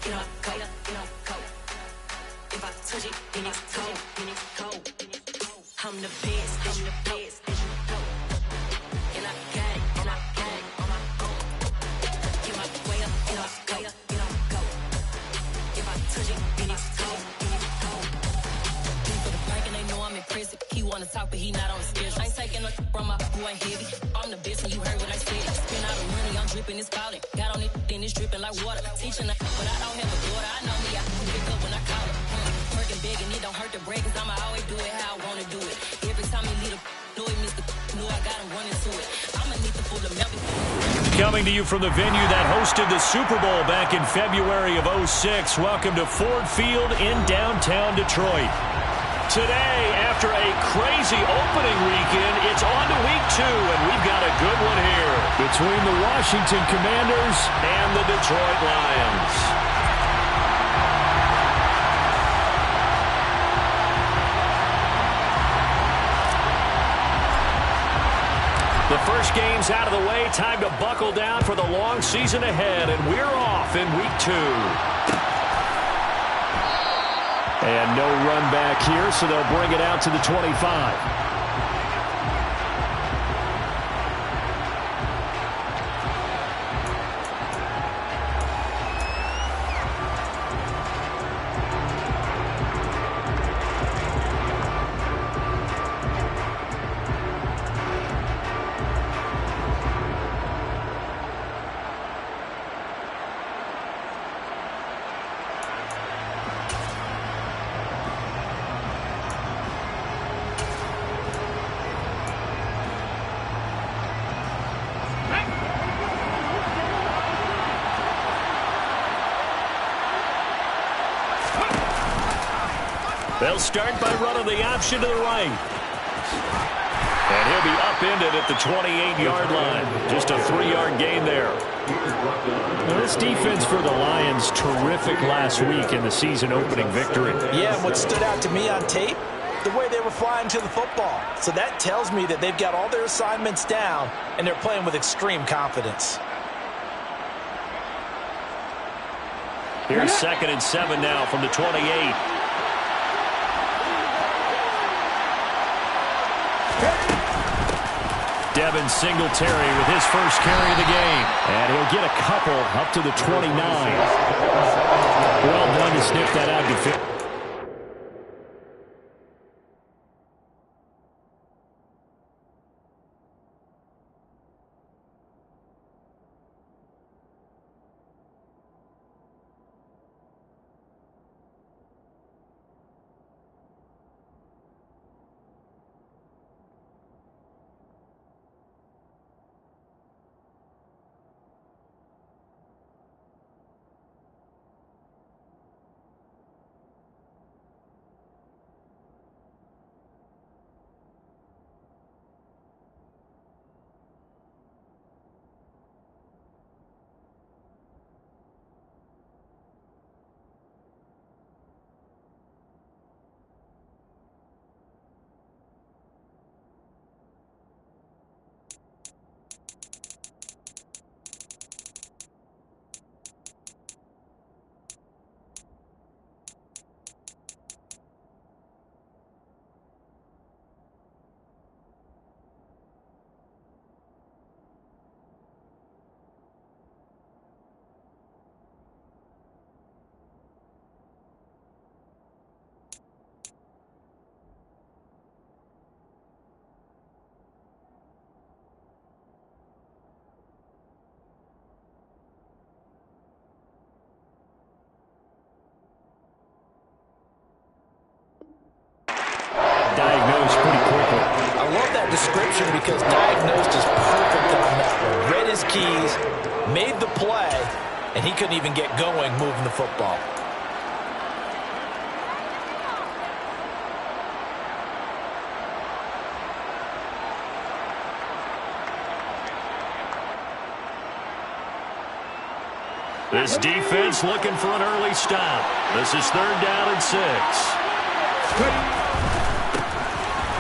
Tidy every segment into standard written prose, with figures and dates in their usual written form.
If I touch it, then it's cold. I'm the best, and I got it, on my own. Get my way up, go. If I touch it, then it's cold. For the bank and they know I'm in prison. He wanna talk, but he not on the schedule. I ain't taking a from my boy heavy. I'm the best, and you heard what I said. Spend all the money, I'm dripping, it's falling. Got on it, then it's dripping like water. Teaching her, but I don't have a daughter. I know me, I can pick up when I call her. Working big and it don't hurt to break, cause I'ma always do it how I wanna do it. Every time he lead a know it, Mr. Know I got him running to it. I'ma need the full of milk. Coming to you from the venue that hosted the Super Bowl back in February of '06. Welcome to Ford Field in downtown Detroit. Today, after a crazy opening weekend, it's on to week 2, and we've got a good one here between the Washington Commanders and the Detroit Lions. The first game's out of the way. Time to buckle down for the long season ahead, and we're off in week 2. And no run back here, so they'll bring it out to the 25. They'll start by running the option to the right. And he'll be upended at the 28-yard line. Just a 3-yard gain there. Well, this defense for the Lions, terrific last week in the season-opening victory. Yeah, and what stood out to me on tape, the way they were flying to the football. So that tells me that they've got all their assignments down, and they're playing with extreme confidence. Here's 2nd and 7 now from the 28. Devin Singletary with his first carry of the game. And he'll get a couple up to the 29. Well done to sniff that out defensively. Diagnosed pretty quickly. I love that description because diagnosed is perfect on that one. Read his keys, made the play, and he couldn't even get going moving the football. This defense looking for an early stop. This is 3rd down and 6.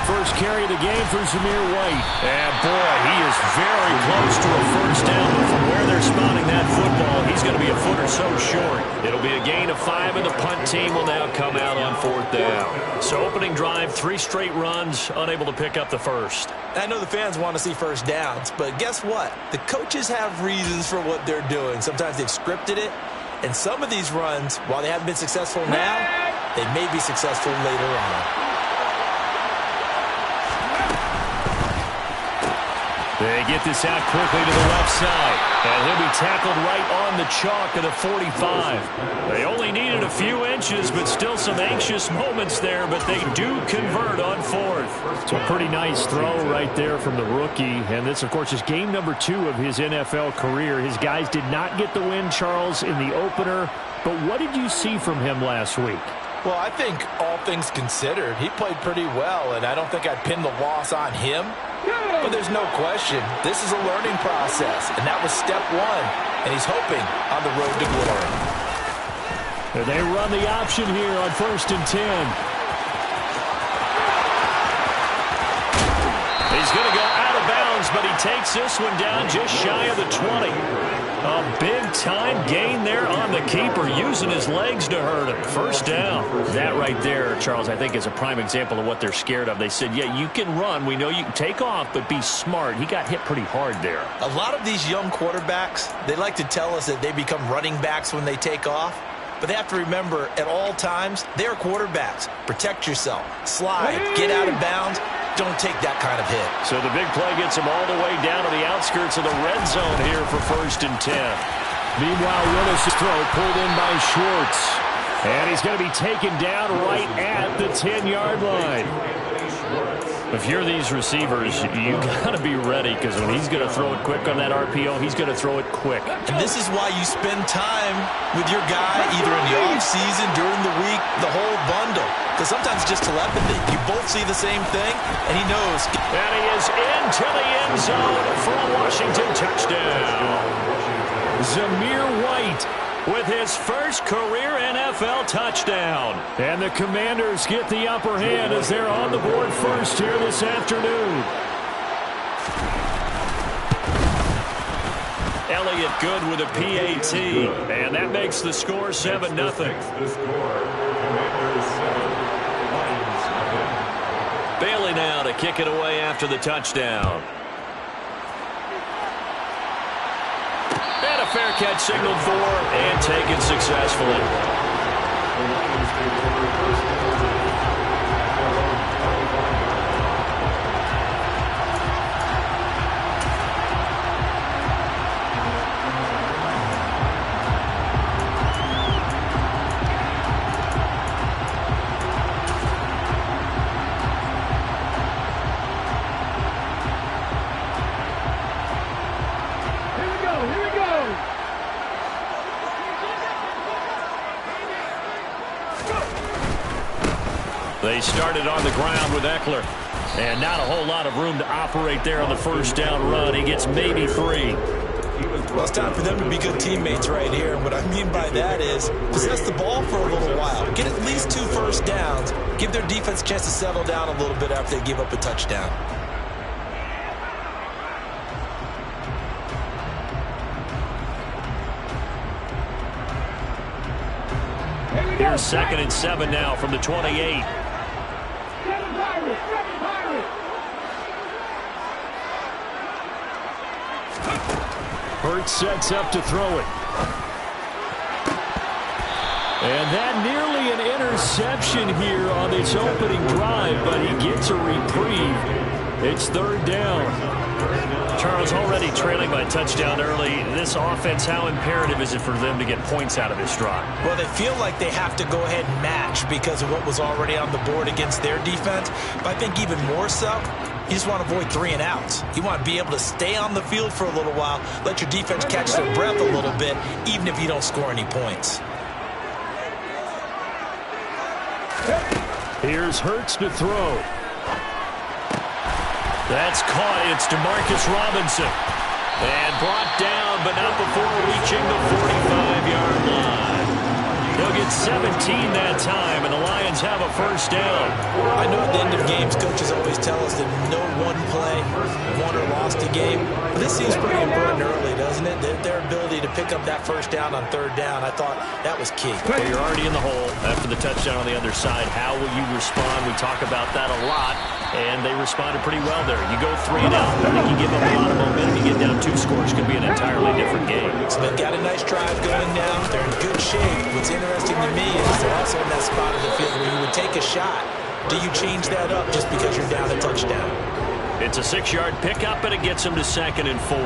first carry of the game for Zamir White. And boy, he is very close to a first down. But from where they're spotting that football, he's going to be a foot or so short. It'll be a gain of 5, and the punt team will now come out on 4th down. So opening drive, 3 straight runs, unable to pick up the first. I know the fans want to see first downs, but guess what? The coaches have reasons for what they're doing. Sometimes they've scripted it, and some of these runs, while they haven't been successful now, they may be successful later on. They get this out quickly to the left side. And he'll be tackled right on the chalk of the 45. They only needed a few inches, but still some anxious moments there. But they do convert on 4th. It's a pretty nice throw right there from the rookie. And this, of course, is game number 2 of his NFL career. His guys did not get the win, Charles, in the opener. But what did you see from him last week? Well, I think all things considered, he played pretty well, and I don't think I'd pin the loss on him. But there's no question, this is a learning process, and that was step 1, and he's hoping on the road to glory. And they run the option here on 1st and 10. He's going to go out of bounds, but he takes this one down just shy of the 20. A big-time gain there on the keeper, using his legs to hurt him. First down. That right there, Charles, I think is a prime example of what they're scared of. They said, yeah, you can run. We know you can take off, but be smart. He got hit pretty hard there. A lot of these young quarterbacks, they like to tell us that they become running backs when they take off. But they have to remember, at all times, they're quarterbacks. Protect yourself. Slide. Get out of bounds. Don't take that kind of hit. So the big play gets him all the way down to the outskirts of the red zone here for 1st and 10. Meanwhile, Willis' throw pulled in by Schwartz. And he's going to be taken down right at the 10-yard line. If you're these receivers, you got to be ready, because when he's going to throw it quick on that RPO, he's going to throw it quick. And this is why you spend time with your guy, either in the offseason, during the week, the whole bundle. Because sometimes just telepathy, you both see the same thing, and he knows. And he is into the end zone for a Washington touchdown. Zamir White with his first career NFL touchdown. And the Commanders get the upper hand as they're on the board first here this afternoon. Elliott good with a PAT. And that makes the score 7-0. Bailey now to kick it away after the touchdown. And a fair catch signaled for and taken successfully. They started on the ground with Eckler. And not a whole lot of room to operate there on the first down run. He gets maybe 3. Well, it's time for them to be good teammates right here. And what I mean by that is possess the ball for a little while. Get at least 2 first downs. Give their defense a chance to settle down a little bit after they give up a touchdown. Here's 2nd and 7 now from the 28. Hurts sets up to throw it. And that nearly an interception here on its opening drive, but he gets a reprieve. It's 3rd down. Charles, already trailing by a touchdown early. This offense, how imperative is it for them to get points out of this drive? Well, they feel like they have to go ahead and match because of what was already on the board against their defense. But I think even more so, you just want to avoid 3 and outs. You want to be able to stay on the field for a little while, let your defense catch their breath a little bit, even if you don't score any points. Here's Hurts to throw. That's caught. It's Demarcus Robinson. And brought down, but not before reaching the 45-yard line. He'll He'll get 17 that time, and the Lions have a first down. I know at the end of games, coaches always tell us that no one play won or lost a game. But this seems pretty important early, doesn't it? Their ability to pick up that first down on third down, I thought that was key. Well, you're already in the hole after the touchdown on the other side. How will you respond? We talk about that a lot, and they responded pretty well there. You go 3 and out, I think you give up a lot of momentum. You get down 2 scores, could be an entirely different game. So they've got a nice drive going now. They're in good shape. What's interesting to me is they're also in that spot of the field where you would take a shot. Do you change that up just because you're down a touchdown? It's a 6-yard pickup, and it gets them to 2nd and 4.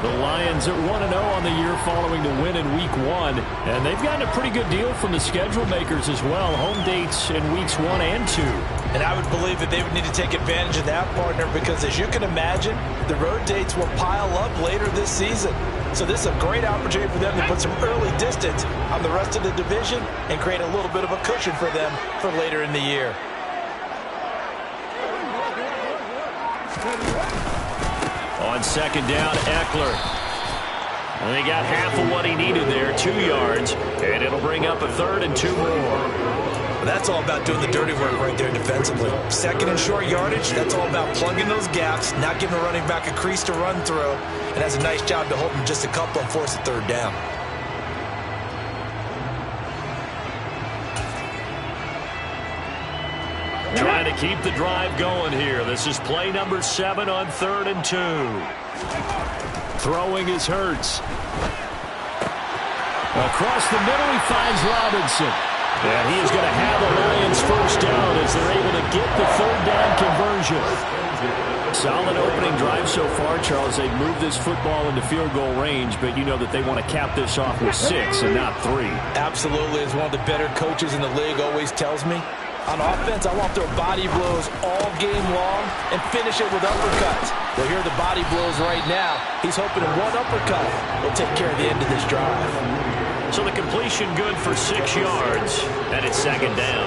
The Lions are 1-0 on the year following the win in Week 1, and they've gotten a pretty good deal from the schedule makers as well. Home dates in Weeks 1 and 2. And I would believe that they would need to take advantage of that, partner, because as you can imagine, the road dates will pile up later this season. So this is a great opportunity for them to put some early distance on the rest of the division and create a little bit of a cushion for them for later in the year. On 2nd down, Eckler. And they got half of what he needed there, 2 yards, and it'll bring up a 3rd and 2 more. That's all about doing the dirty work right there defensively. 2nd and short yardage, that's all about plugging those gaps, not giving a running back a crease to run through, and has a nice job to hold him just a couple and force a 3rd down. Trying to keep the drive going here. This is play number 7 on 3rd and 2. Throwing is Hurts. Across the middle, he finds Robinson. And he is going to have the Lions first down as they're able to get the 3rd down conversion. Solid opening drive so far, Charles. They've moved this football into field goal range, but you know that they want to cap this off with 6 and not 3. Absolutely. As one of the better coaches in the league always tells me, on offense, I want their body blows all game long and finish it with uppercuts. Well, here are the body blows right now. He's hoping that one uppercut will take care of the end of this drive. So the completion good for 6 yards, and it's 2nd down.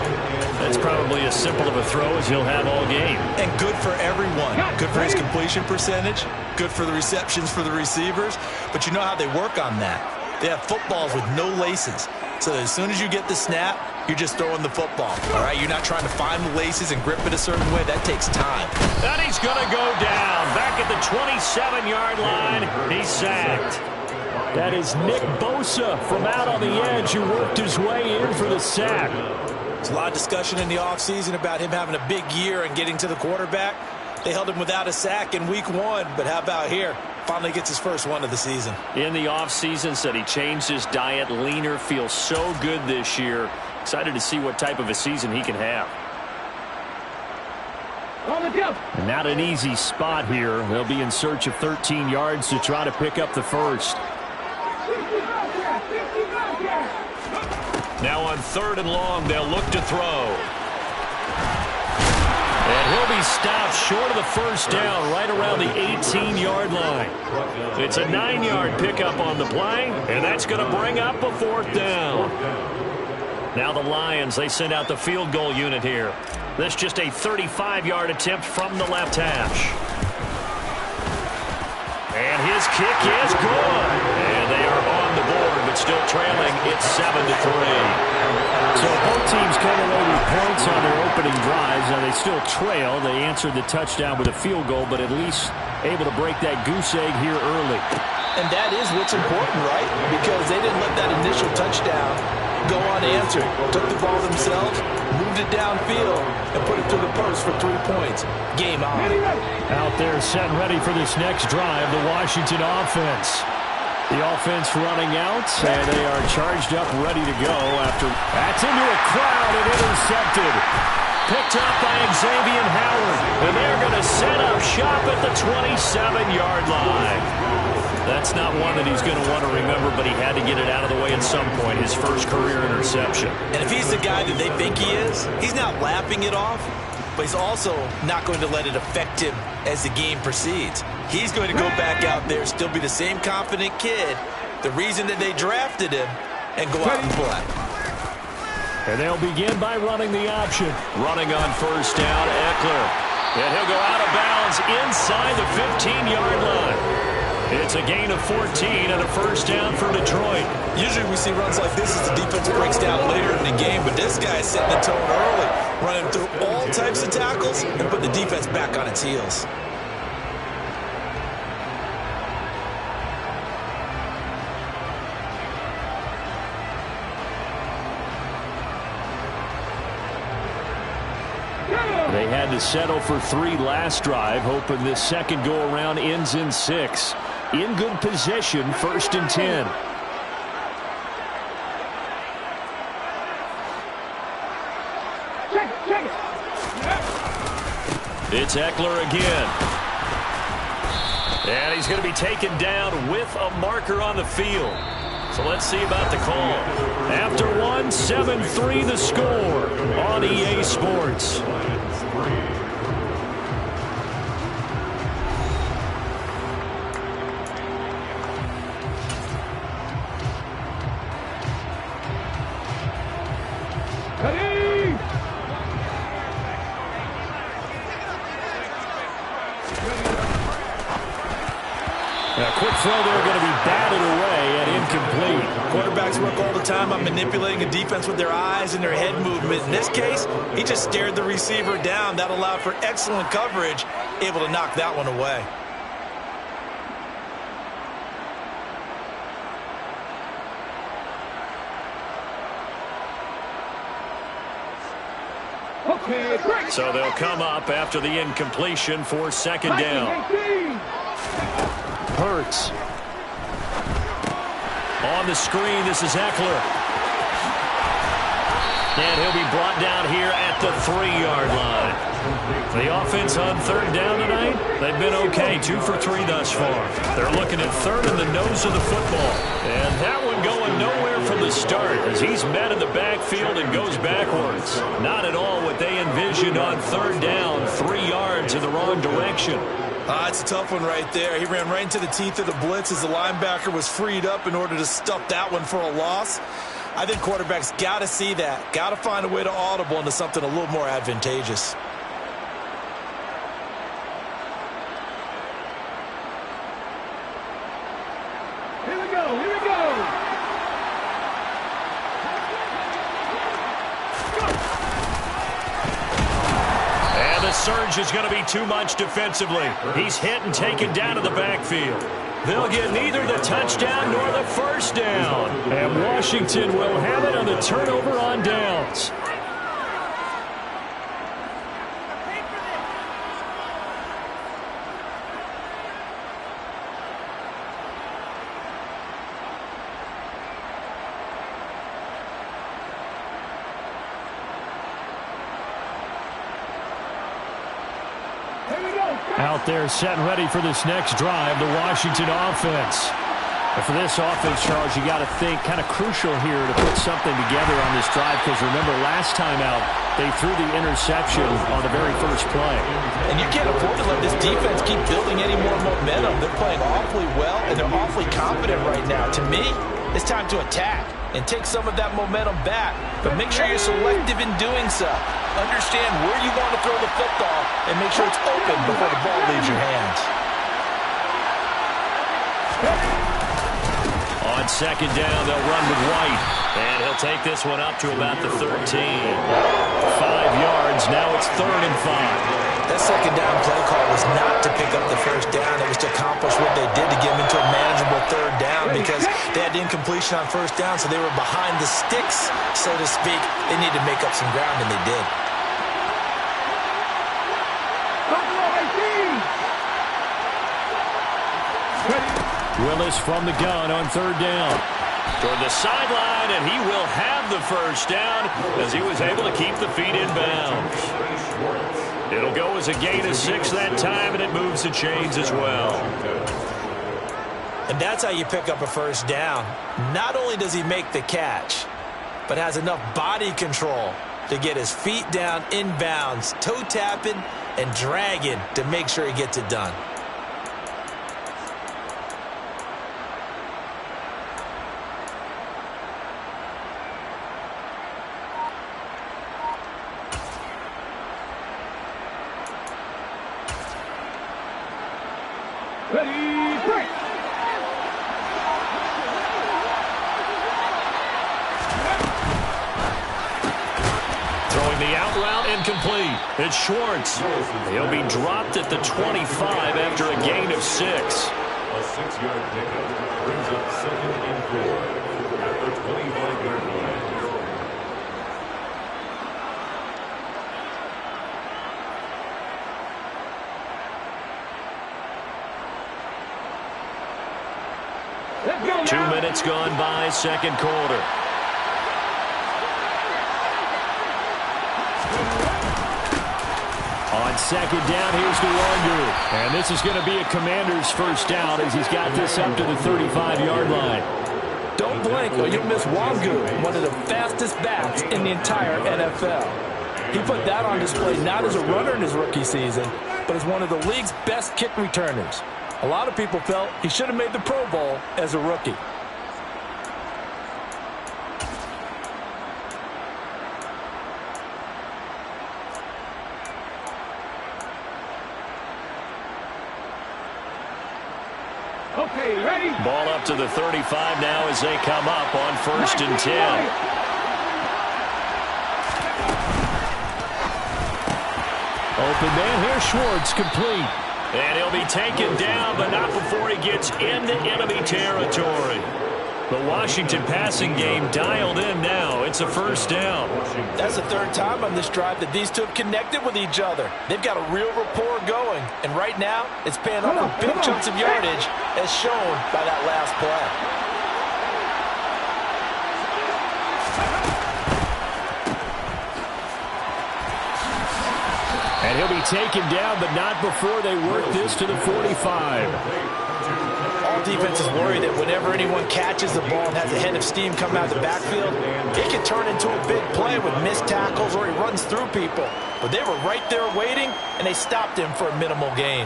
That's probably as simple of a throw as he'll have all game. And good for everyone. Good for his completion percentage. Good for the receptions for the receivers. But you know how they work on that. They have footballs with no laces. So as soon as you get the snap, you're just throwing the football. All right, you're not trying to find the laces and grip it a certain way. That takes time. And he's going to go down. Back at the 27-yard line, he's sacked. That is Nick Bosa from out on the edge who worked his way in for the sack. There's a lot of discussion in the offseason about him having a big year and getting to the quarterback. They held him without a sack in Week 1, but how about here? Finally gets his first one of the season. In the offseason, said he changed his diet, leaner, feels so good this year. Excited to see what type of a season he can have. And not an easy spot here. They'll be in search of 13 yards to try to pick up the first. Now on 3rd and long, they'll look to throw. And he'll be stopped short of the first down right around the 18-yard line. It's a 9-yard pickup on the play, and that's going to bring up a 4th down. Now the Lions, they send out the field goal unit here. This just a 35-yard attempt from the left hash. And his kick is good. And they are on the board, but still trailing. It's 7-3. So both teams come away with points on their opening drives. Now they still trail. They answered the touchdown with a field goal, but at least able to break that goose egg here early. And that is what's important, right? Because they didn't let that initial touchdown go unanswered. Took the ball themselves, moved it downfield, and put it through the post for 3 points. Game on. Out there set and ready for this next drive, the Washington offense. The offense running out, and they are charged up, ready to go after. That's into a crowd and intercepted. Picked up by Xavier Howard, and they're going to set up shop at the 27-yard line. That's not one that he's going to want to remember, but he had to get it out of the way at some point, his first career interception. And if he's the guy that they think he is, he's not laughing it off, but he's also not going to let it affect him as the game proceeds. He's going to go back out there, still be the same confident kid, the reason that they drafted him, and go out and play. And they'll begin by running the option. Running on first down, Eckler. And he'll go out of bounds inside the 15-yard line. It's a gain of 14 and a first down for Detroit. Usually we see runs like this as the defense breaks down later This guy is setting the tone early, running through all types of tackles and putting the defense back on its heels. They had to settle for 3 last drive, hoping this second go-around ends in 6. In good position, 1st and 10. It's Ekeler again. And he's going to be taken down with a marker on the field. So let's see about the call. After 1, 7-3 the score on EA Sports. A quick throw there, going to be batted away and incomplete. Quarterbacks work all the time on manipulating a defense with their eyes and their head movement. In this case, he just stared the receiver down. That allowed for excellent coverage, able to knock that one away. So they'll come up after the incompletion for 2nd down. Hurts. On the screen, this is Ekeler. And he'll be brought down here at the 3-yard line. The offense on 3rd down tonight, they've been okay, 2 for 3 thus far. They're looking at 3rd in the nose of the football. And that one going nowhere from the start as he's met in the backfield and goes backwards. Not at all what they envisioned on 3rd down, 3 yards in the wrong direction. It's a tough one right there. He ran right into the teeth of the blitz as the linebacker was freed up in order to stuff that one for a loss. I think quarterbacks got to see that. Got to find a way to audible into something a little more advantageous. Here we go. And the surge is going to be too much defensively. He's hit and taken down to the backfield. They'll get neither the touchdown nor the 1st down. And Washington will have it on the turnover on downs. Out there set and ready for this next drive, the Washington offense. And for this offense, Charles, you got to think kind of crucial here to put something together on this drive because remember last time out, they threw the interception on the very first play. And you can't afford to let this defense keep building any more momentum. They're playing awfully well, and they're awfully confident right now. To me, it's time to attack and take some of that momentum back. But make sure you're selective in doing so. Understand where you want to throw the football and make sure it's open before the ball leaves your hands. On 2nd down, they'll run with White. And he'll take this one up to about the 13. 5 yards. Now it's 3rd and 5. That 2nd down play call was not to pick up the 1st down. It was to accomplish what they did to get them into a manageable 3rd down because they had incompletion on 1st down, so they were behind the sticks, so to speak. They needed to make up some ground, and they did. Willis from the gun on 3rd down. Toward the sideline, and he will have the 1st down as he was able to keep the feet in bounds. It'll go as a gain of 6 that time, and it moves the chains as well. And that's how you pick up a 1st down. Not only does he make the catch, but has enough body control to get his feet down inbounds, toe tapping and dragging to make sure he gets it done. Ready, break. Throwing the out route incomplete. It's Schwartz. He'll be dropped at the 25 after a gain of 6. A 6-yard pickup brings up 2nd and 4 at the 25-yard line. Let's go 2 now. minutes gone by, second quarter. On second down, here's Nwangu. And this is going to be a Commander's first down as he's got this up to the 35-yard line. Don't blink or you'll miss Nwangu, one of the fastest backs in the entire NFL. He put that on display not as a runner in his rookie season, but as one of the league's best kick returners. A lot of people felt he should have made the Pro Bowl as a rookie. Okay, ready? Ball up to the 35 now as they come up on 1st and 10. Open man here, Schwartz, complete. And he'll be taken down, but not before he gets into enemy territory. The Washington passing game dialed in now. It's a first down. That's the third time on this drive that these two have connected with each other. They've got a real rapport going. And right now, it's paying off with big chunks of yardage, as shown by that last play. And he'll be taken down, but not before they work this to the 45. All defenses worry that whenever anyone catches the ball and has a head of steam coming out of the backfield, it can turn into a big play with missed tackles or he runs through people. But they were right there waiting, and they stopped him for a minimal gain.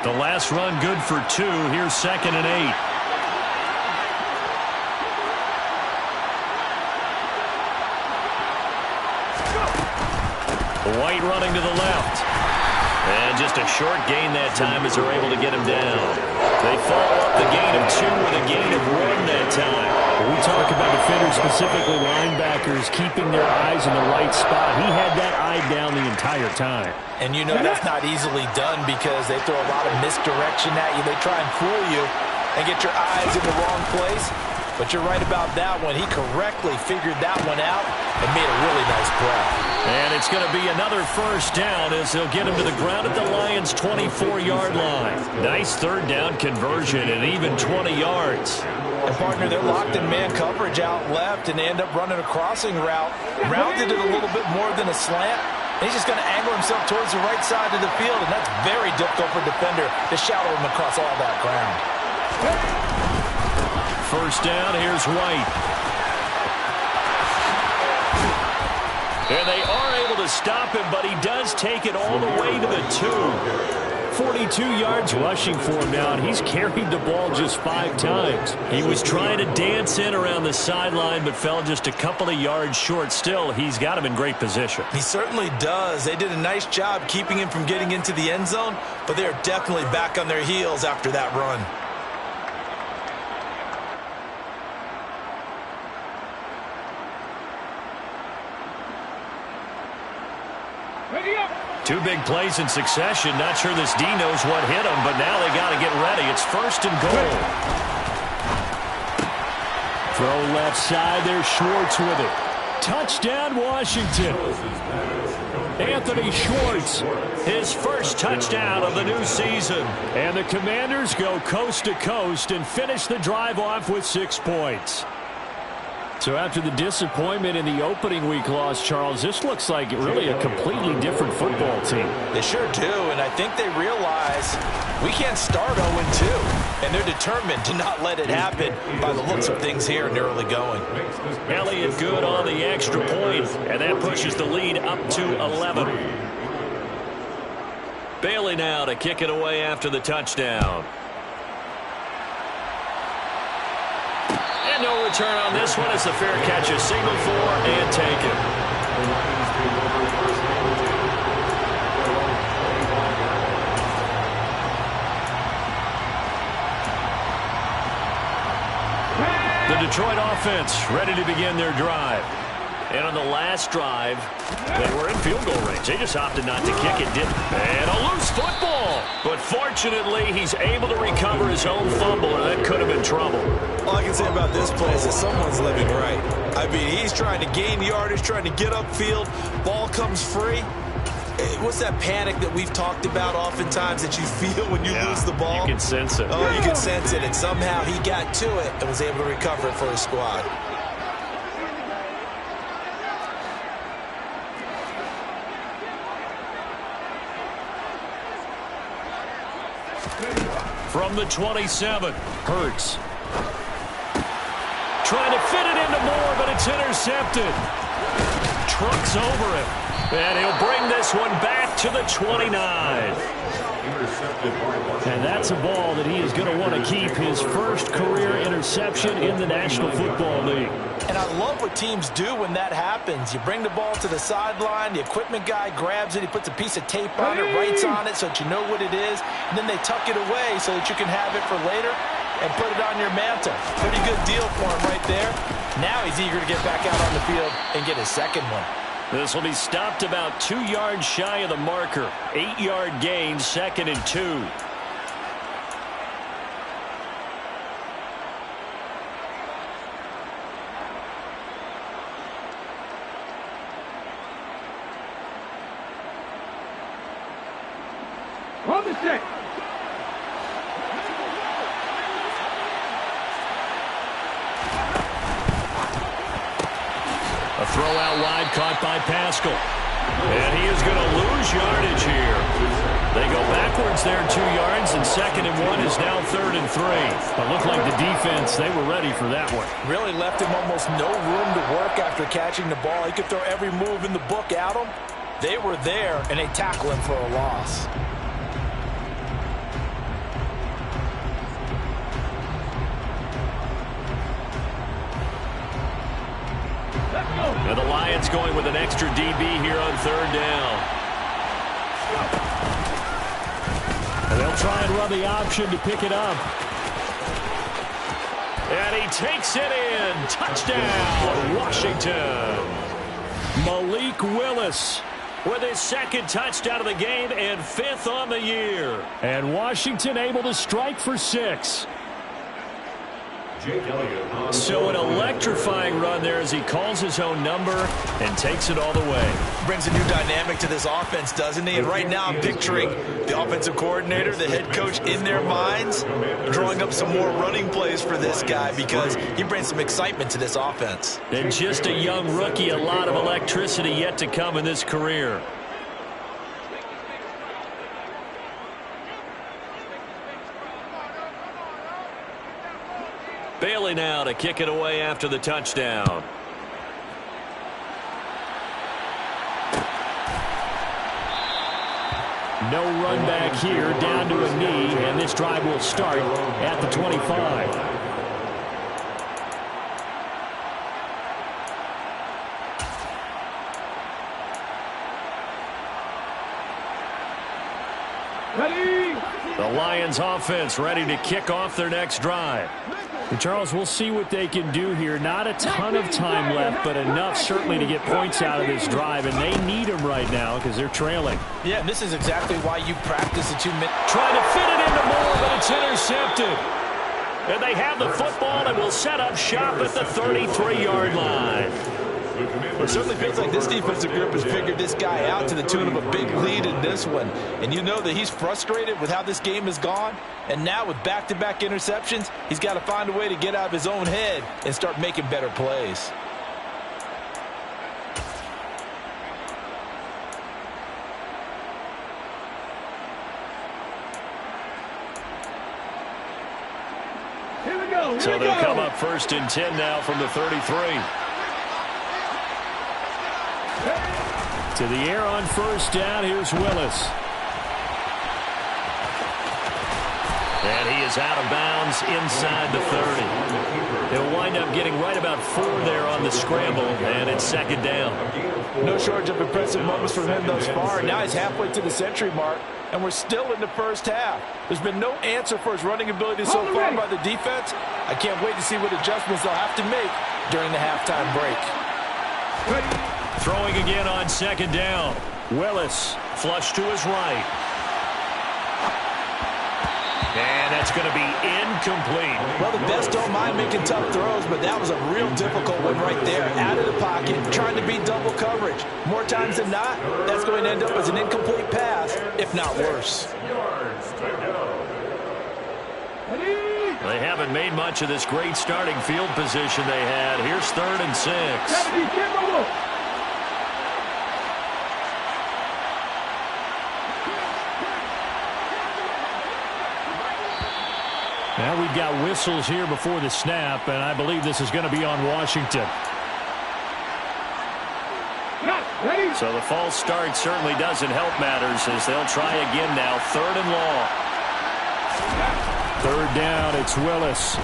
The last run good for 2. Here's 2nd and 8. White running to the left. And just a short gain that time as they're able to get him down. They follow up the gain of 2 with a gain of 1 that time. When we talk about defenders, specifically linebackers, keeping their eyes in the right spot, he had that eye down the entire time. And you know that's not easily done because they throw a lot of misdirection at you. They try and fool you and get your eyes in the wrong place. But you're right about that one. He correctly figured that one out and made a really nice play. And it's going to be another first down as they'll get him to the ground at the Lions' 24-yard line. Nice third down conversion and even 20 yards. And, partner, they're locked in man coverage out left, and they end up running a crossing route. Rounded it a little bit more than a slant. And he's just going to angle himself towards the right side of the field, and that's very difficult for a defender to shadow him across all that ground. First down, here's White. And they are able to stop him, but he does take it all the way to the 2. 42 yards rushing for him now, and he's carried the ball just 5 times. He was trying to dance in around the sideline, but fell just a couple of yards short. Still, he's got him in great position. He certainly does. They did a nice job keeping him from getting into the end zone, but they're definitely back on their heels after that run. Ready up. 2 big plays in succession. Not sure this D knows what hit him, but now they got to get ready. It's 1st and goal. Throw left side. There's Schwartz with it. Touchdown, Washington. Anthony Schwartz. His first touchdown of the new season. And the Commanders go coast to coast and finish the drive off with 6 points. So after the disappointment in the opening week loss, Charles, this looks like really a completely different football team. They sure do, and I think they realize we can't start 0-2, and they're determined to not let it happen by the looks of things here in the early going. Elliott good on the extra point, and that pushes the lead up to 11. Bailey now to kick it away after the touchdown. No return on this one. It's a fair catch, a signal for and taken. The Detroit offense ready to begin their drive. And on the last drive, they were in field goal range. They just opted not to kick it, didn't. And a loose football. But fortunately, he's able to recover his own fumble, and that could have been trouble. All I can say about this play is that someone's living right. I mean, he's trying to gain yardage, trying to get upfield. Ball comes free. What's that panic that we've talked about oftentimes that you feel when you lose the ball? You can sense it. Oh, you can sense it. And somehow he got to it and was able to recover it for his squad. From the 27, Hurts. Trying to fit it into Moore, but it's intercepted. Trucks over him. And he'll bring this one back to the 29. And that's a ball that he is going to want to keep, his first career interception in the National Football League. And I love what teams do when that happens. You bring the ball to the sideline, the equipment guy grabs it, he puts a piece of tape on it, writes on it so that you know what it is, and then they tuck it away so that you can have it for later and put it on your mantle. Pretty good deal for him right there. Now he's eager to get back out on the field and get his second one. This will be stopped about 2 yards shy of the marker. 8-yard gain, 2nd and 2. On the set. A throw out wide caught by Pascal. And he is going to lose yardage here. They go backwards there 2 yards, and 2nd and 1 is now 3rd and 3. But looked like the defense, they were ready for that one. Really left him almost no room to work after catching the ball. He could throw every move in the book at him. They were there, and they tackle him for a loss. And the Lions going with an extra DB here on 3rd down. And they'll try and run the option to pick it up. And he takes it in. Touchdown, Washington. Malik Willis With his 2nd touchdown of the game and 5th on the year. And Washington able to strike for 6. So an electrifying run there as he calls his own number and takes it all the way. Brings a new dynamic to this offense, doesn't he? And right now I'm picturing the offensive coordinator, the head coach in their minds, drawing up some more running plays for this guy because he brings some excitement to this offense. And just a young rookie, a lot of electricity yet to come in this career. Bailey now to kick it away after the touchdown. No run back here, down to a knee, and this drive will start at the 25. Ready? The Lions offense ready to kick off their next drive. And Charles, we'll see what they can do here. Not a ton of time left, but enough certainly to get points out of this drive, and they need them right now because they're trailing. Yeah, and this is exactly why you practice the 2-minute. Trying to fit it into Moore, but it's intercepted. And they have the football and will set up shop at the 33-yard line. It certainly feels like this defensive group has figured this guy out to the tune of a big lead in this one. And you know that he's frustrated with how this game has gone. And now with back-to-back interceptions, he's got to find a way to get out of his own head and start making better plays. Here we go. So they'll come up 1st and 10 now from the 33. To the air on 1st down, here's Willis. And he is out of bounds inside the 30. He'll wind up getting right about 4 there on the scramble, and it's 2nd down. No shortage of impressive moments from him thus far. Now he's halfway to the century mark, and we're still in the first half. There's been no answer for his running ability so far by the defense. I can't wait to see what adjustments they'll have to make during the halftime break. Throwing again on second down. Willis, flush to his right. And that's going to be incomplete. Well, the best don't mind making tough throws, but that was a real difficult one right there. Out of the pocket, trying to beat double coverage. More times than not, that's going to end up as an incomplete pass, if not worse. They haven't made much of this great starting field position they had. Here's 3rd and 6. Now we've got whistles here before the snap, and I believe this is going to be on Washington. So the false start certainly doesn't help matters as they'll try again now. 3rd and long. 3rd down, it's Willis.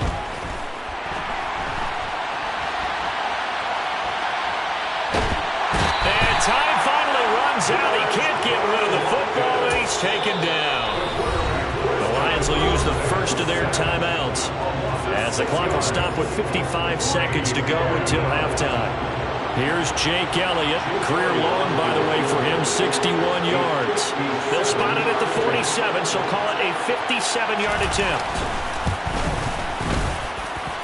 And time finally runs out. He can't get rid of the football, and he's taken down. The Lions will use the first of their timeouts as the clock will stop with 55 seconds to go until halftime. Here's Jake Elliott. Career long, by the way, for him, 61 yards. They'll spot it at the 47, so call it a 57-yard attempt.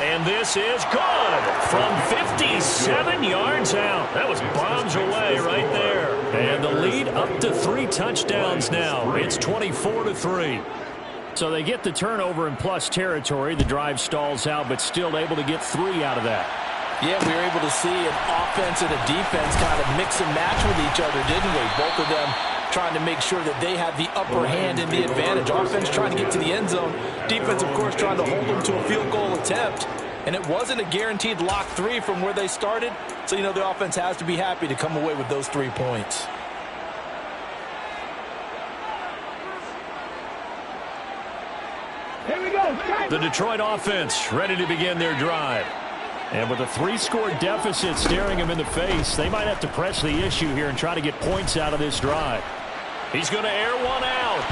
And this is good from 57 yards out. That was bombs away right there. And the lead up to 3 touchdowns now. It's 24-3. So they get the turnover in plus territory. The drive stalls out, but still able to get 3 out of that. Yeah, we were able to see an offense and a defense kind of mix and match with each other, didn't we? Both of them trying to make sure that they have the upper hand and the advantage. Offense trying to get to the end zone. Defense, of course, trying to hold them to a field goal attempt. And it wasn't a guaranteed lock 3 from where they started. So, you know, the offense has to be happy to come away with those 3 points. Here we go. The Detroit offense ready to begin their drive. And with a 3-score deficit staring him in the face, they might have to press the issue here and try to get points out of this drive. He's going to air one out.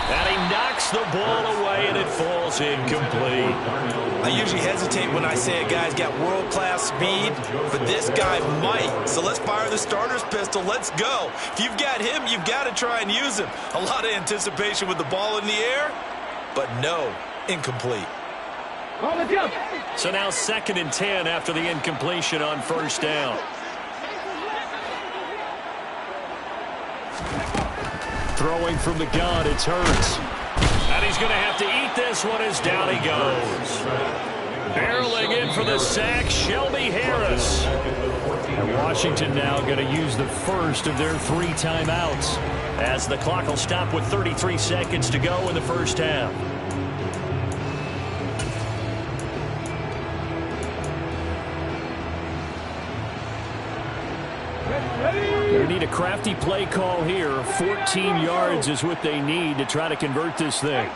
And he knocks the ball away, and it falls incomplete. I usually hesitate when I say a guy's got world-class speed, but this guy might. So let's fire the starter's pistol. Let's go. If you've got him, you've got to try and use him. A lot of anticipation with the ball in the air, but no, incomplete. So now 2nd and 10 after the incompletion on 1st down. Throwing from the gun, it's Hurts. And he's going to have to eat this one as down he goes. Barreling in for the sack, Shelby Harris. And Washington now going to use the first of their 3 timeouts. As the clock will stop with 33 seconds to go in the first half. They need a crafty play call here. 14 yards is what they need to try to convert this thing.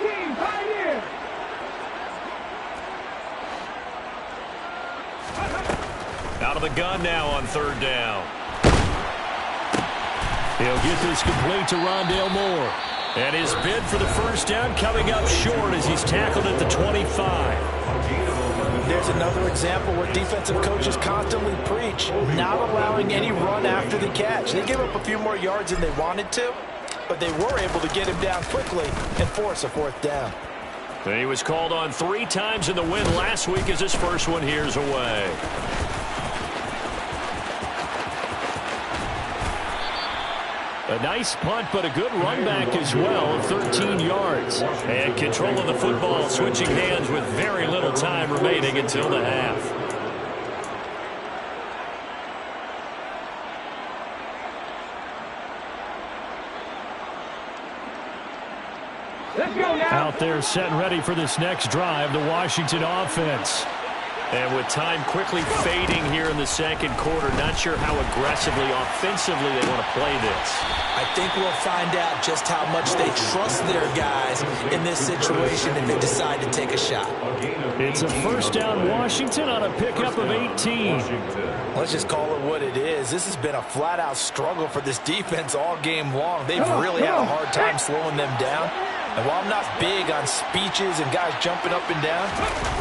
Out of the gun now on 3rd down. He'll get this complete to Rondale Moore. And his bid for the first down coming up short as he's tackled at the 25. There's another example where defensive coaches constantly preach, not allowing any run after the catch. They gave up a few more yards than they wanted to, but they were able to get him down quickly and force a 4th down. And he was called on 3 times in the win last week as his first one here's away. A nice punt, but a good run back as well, 13 yards. And control of the football, switching hands with very little time remaining until the half. Out there set and ready for this next drive, the Washington offense. And with time quickly fading here in the 2nd quarter, not sure how aggressively, offensively they want to play this. I think we'll find out just how much they trust their guys in this situation if they decide to take a shot. It's a 1st down Washington on a pickup of 18. Let's just call it what it is. This has been a flat-out struggle for this defense all game long. They've really had a hard time slowing them down. And while I'm not big on speeches and guys jumping up and down,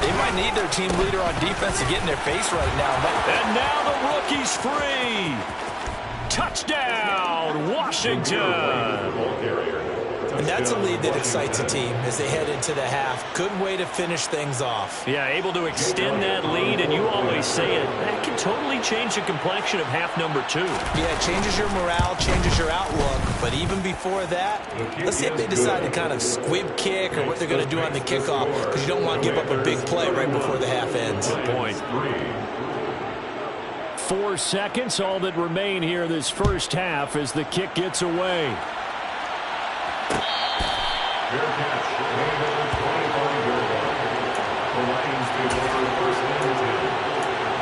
they might need their team leader on defense to get in their face right now. And now the rookie's free. Touchdown, Washington. And that's a lead that excites a team as they head into the half. Good way to finish things off. Yeah, able to extend that lead, and you always say it, that can totally change the complexion of half number 2. Yeah, it changes your morale, changes your outlook. But even before that, let's see if they decide to kind of squib kick or what they're going to do on the kickoff, because you don't want to give up a big play right before the half ends. Good point. 4 seconds, all that remain here this first half as the kick gets away. Fair catch. Over 25-yard line. The Lions take over first and 10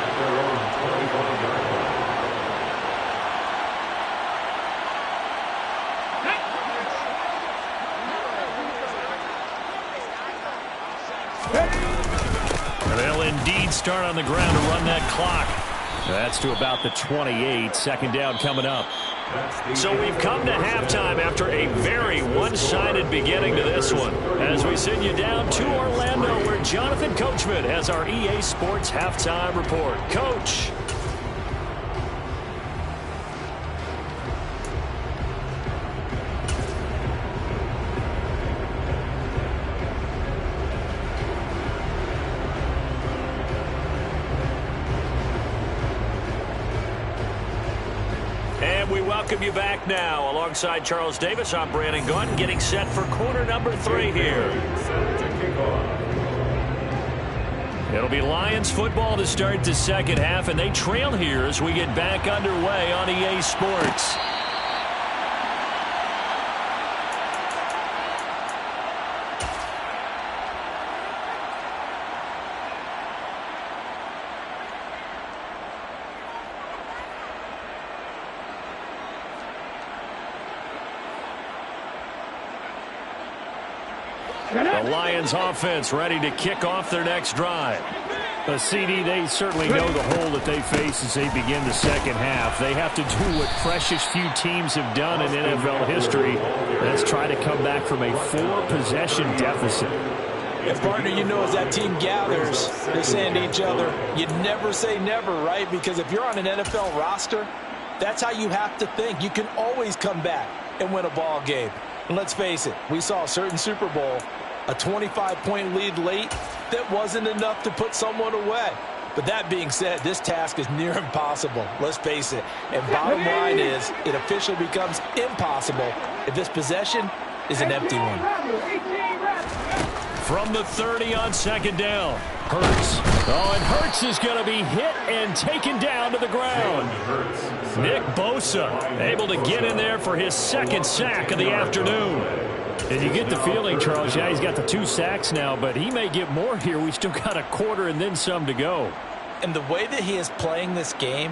at their own 25-yard line. They'll indeed start on the ground to run that clock. That's to about the 28. Second down coming up. So we've come to halftime after a very one-sided beginning to this one. As we send you down to Orlando, where Jonathan Coachman has our EA Sports Halftime Report. Coach. Welcome you back now. Alongside Charles Davis, I'm Brandon Gunn, getting set for quarter number 3 here. It'll be Lions football to start the second half, and they trail here as we get back underway on EA Sports. The Lions offense ready to kick off their next drive. CD, they certainly know the hole that they face as they begin the second half. They have to do what precious few teams have done in NFL history. That's try to come back from a 4-possession deficit. And partner, you know, as that team gathers, they're saying to each other, you never say never, right? Because if you're on an NFL roster, that's how you have to think. You can always come back and win a ball game. And let's face it, we saw a certain Super Bowl, a 25-point lead late, that wasn't enough to put someone away. But that being said, this task is near impossible. Let's face it. And bottom line is, it officially becomes impossible if this possession is an empty one. From the 30 on second down, Hurts. Oh, and Hurts is going to be hit and taken down to the ground. Nick Bosa able to get in there for his second sack of the afternoon. And you get the feeling, Charles, yeah, he's got the 2 sacks now, but he may get more here. We still got a quarter and then some to go. And the way that he is playing this game,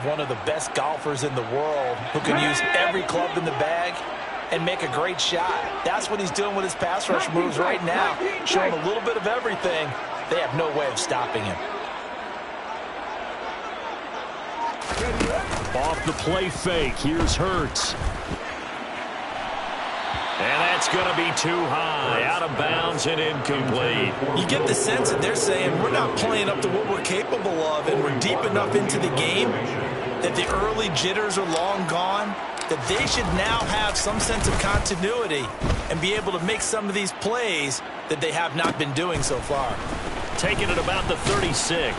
of one of the best golfers in the world who can use every club in the bag and make a great shot. That's what he's doing with his pass rush moves right now, showing a little bit of everything. They have no way of stopping him. Off the play fake, here's Hurts. And that's going to be too high, out of bounds and incomplete. You get the sense that they're saying we're not playing up to what we're capable of, and we're deep enough into the game that the early jitters are long gone, that they should now have some sense of continuity and be able to make some of these plays that they have not been doing so far. Taking it about the 36.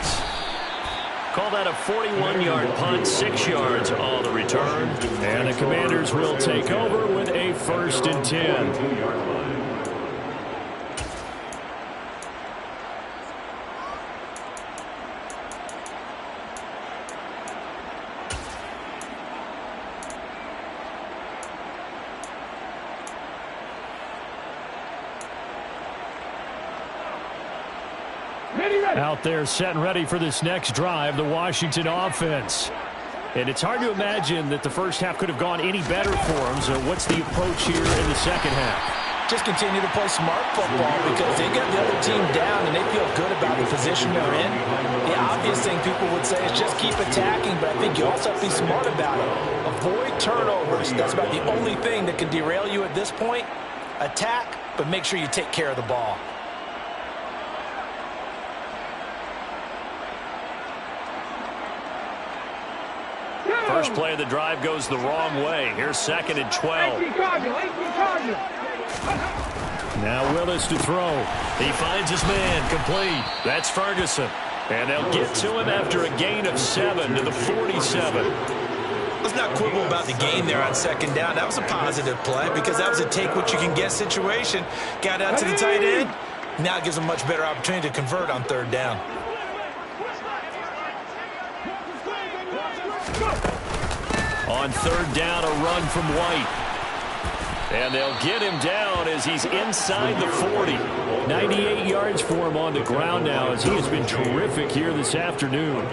Call that a 41-yard punt, 6 yards on the return. And the Commanders will take over with a 1st and 10. Out there set and ready for this next drive, the Washington offense. And it's hard to imagine that the first half could have gone any better for them. So what's the approach here in the second half? Just continue to play smart football because they got the other team down and they feel good about the position they're in. The obvious thing people would say is just keep attacking, but I think you also have to be smart about it. Avoid turnovers. That's about the only thing that can derail you at this point. Attack, but make sure you take care of the ball. First play of the drive goes the wrong way. Here's 2nd and 12. Now Willis to throw. He finds his man complete. That's Ferguson. And they'll get to him after a gain of 7 to the 47. Let's not quibble about the gain there on 2nd down. That was a positive play because that was a take-what-you-can-get situation. Got out to the tight end. Now it gives them a much better opportunity to convert on 3rd down. On 3rd down, a run from White. And they'll get him down as he's inside the 40. 98 yards for him on the ground now as he has been terrific here this afternoon.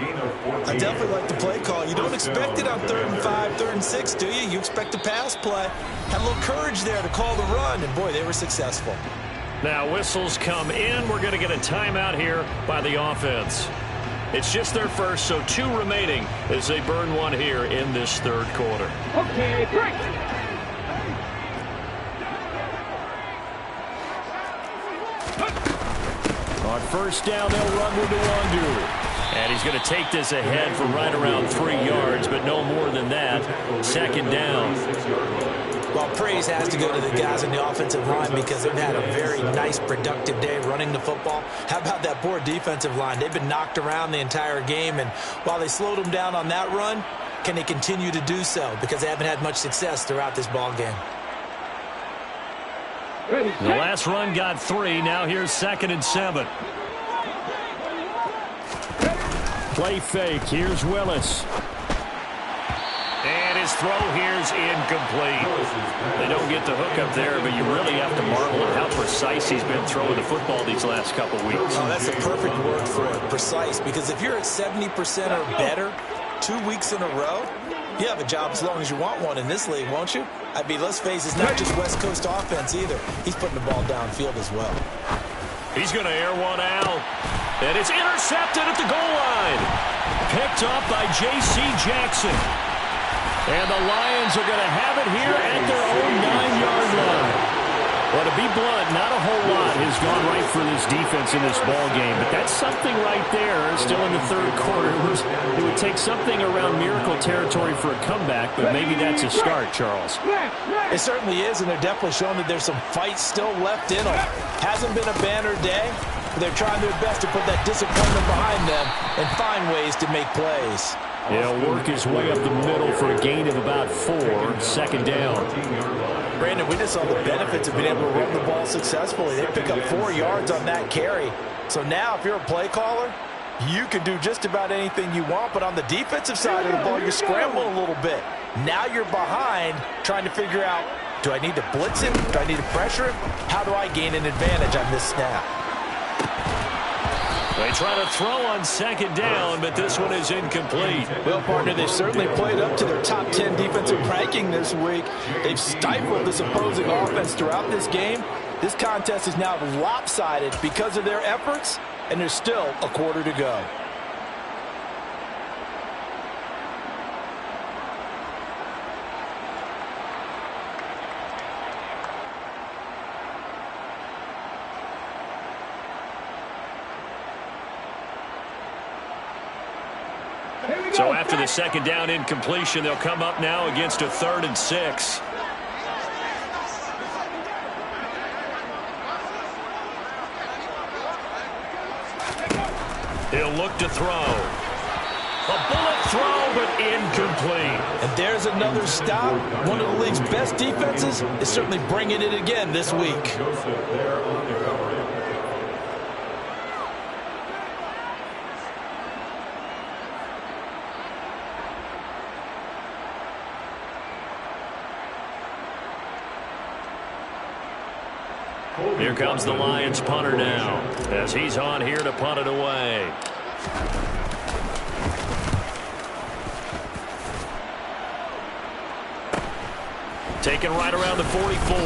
I definitely like the play call. You don't expect it on 3rd and 5, 3rd and 6, do you? You expect a pass play. Had a little courage there to call the run, and boy, they were successful. Now whistles come in. We're going to get a timeout here by the offense. It's just their first, so 2 remaining as they burn one here in this 3rd quarter. Okay, break. On 1st down, they'll run with Nwandu. And he's going to take this ahead for right around 3 yards, but no more than that. 2nd down. Well, praise has to go to the guys in the offensive line because they've had a very nice, productive day running the football. How about that poor defensive line? They've been knocked around the entire game, and while they slowed them down on that run, can they continue to do so? Because they haven't had much success throughout this ball game. The last run got 3. Now here's 2nd and 7. Play fake. Here's Willis. And his throw here's incomplete. They don't get the hook up there, but you really have to marvel at how precise he's been throwing the football these last couple weeks. Oh, that's a perfect word for it, precise, because if you're at 70% or better 2 weeks in a row, you have a job as long as you want one in this league, won't you? I mean, let's face it, it's not just West Coast offense either. He's putting the ball downfield as well. He's going to air one out. And it's intercepted at the goal line. Picked up by J.C. Jackson. And the Lions are going to have it here at their own 9-yard line. Well, to be blunt, not a whole lot has gone right for this defense in this ball game, but that's something right there. Still in the 3rd quarter. It would take something around miracle territory for a comeback, but maybe that's a start, Charles. It certainly is, and they're definitely showing that there's some fight still left in them. Hasn't been a banner day, but they're trying their best to put that disappointment behind them and find ways to make plays. He'll work his way up the middle for a gain of about 4, 2nd down. Brandon, we just saw the benefits of being able to run the ball successfully. They pick up 4 yards on that carry. So now if you're a play caller, you can do just about anything you want, but on the defensive side of the ball, you're scrambling a little bit. Now you're behind trying to figure out, do I need to blitz him? Do I need to pressure him? How do I gain an advantage on this snap? They try to throw on 2nd down, but this one is incomplete. Well, partner, they've certainly played up to their top 10 defensive ranking this week. They've stifled this opposing offense throughout this game. This contest is now lopsided because of their efforts, and there's still a quarter to go. So after the 2nd down incompletion, they'll come up now against a 3rd and 6. He'll look to throw. A bullet throw, but incomplete. And there's another stop. One of the league's best defenses is certainly bringing it again this week. Here comes the Lions punter now, as he's on here to punt it away. Taken right around the 44.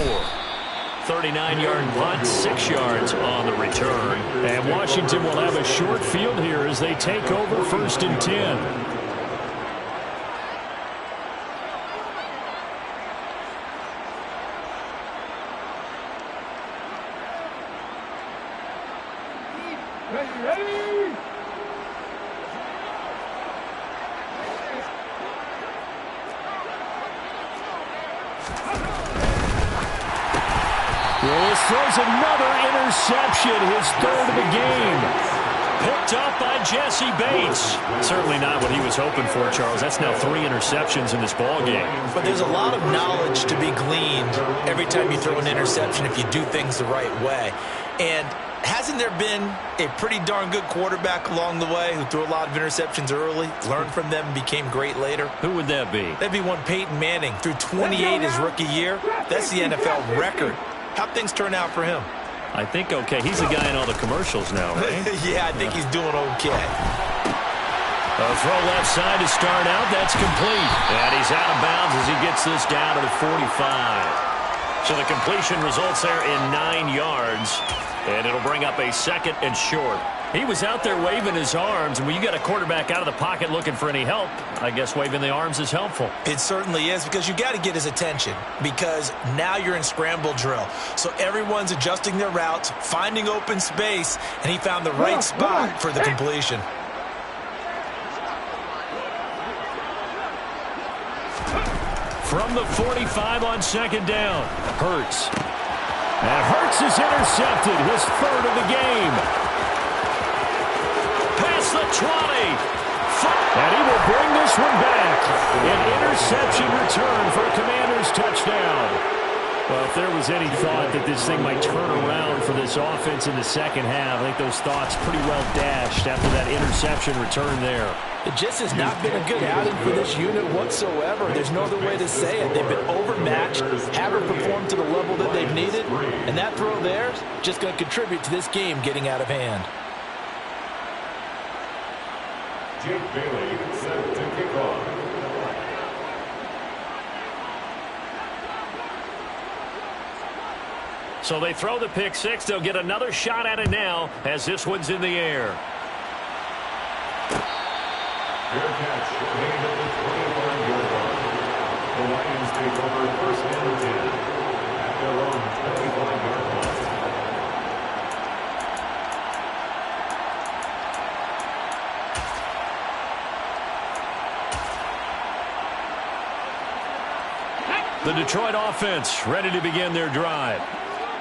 39-yard punt, 6 yards on the return. And Washington will have a short field here as they take over 1st and 10. Willis throws another interception, his 3rd of the game. Picked up by Jesse Bates. Certainly not what he was hoping for, Charles. That's now 3 interceptions in this ball game. But there's a lot of knowledge to be gleaned every time you throw an interception if you do things the right way. And hasn't there been a pretty darn good quarterback along the way who threw a lot of interceptions early, learned from them, and became great later? Who would that be? That'd be one Peyton Manning. Threw 28 his rookie year. That's the NFL record. How'd things turn out for him? I think okay. He's the guy in all the commercials now, right? Yeah, I think he's doing okay. A throw left side to start out. That's complete. And he's out of bounds as he gets this down to the 45. So the completion results there in 9 yards. And it'll bring up a 2nd and short. He was out there waving his arms, and when you got a quarterback out of the pocket looking for any help, I guess waving the arms is helpful. It certainly is, because you got to get his attention, because now you're in scramble drill. So everyone's adjusting their routes, finding open space, and he found the right spot for the completion. From the 45 on 2nd down, Hurts. And Hurts is intercepted, his 3rd of the game. Past the 20. And he will bring this one back. An interception return for a Commanders touchdown. Well, if there was any thought that this thing might turn around for this offense in the 2nd half, I think those thoughts pretty well dashed after that interception return there. It just has not been a good outing for this unit whatsoever. There's no other way to say it. They've been overmatched, haven't performed to the level that they've needed, and that throw there is just going to contribute to this game getting out of hand. Jake Bailey set to kick off. So they throw the pick 6. They'll get another shot at it now as this one's in the air. Fair catch made at the 25-yard line. The Lions take over 1st and 10 at their own 25-yard line. The Detroit offense ready to begin their drive.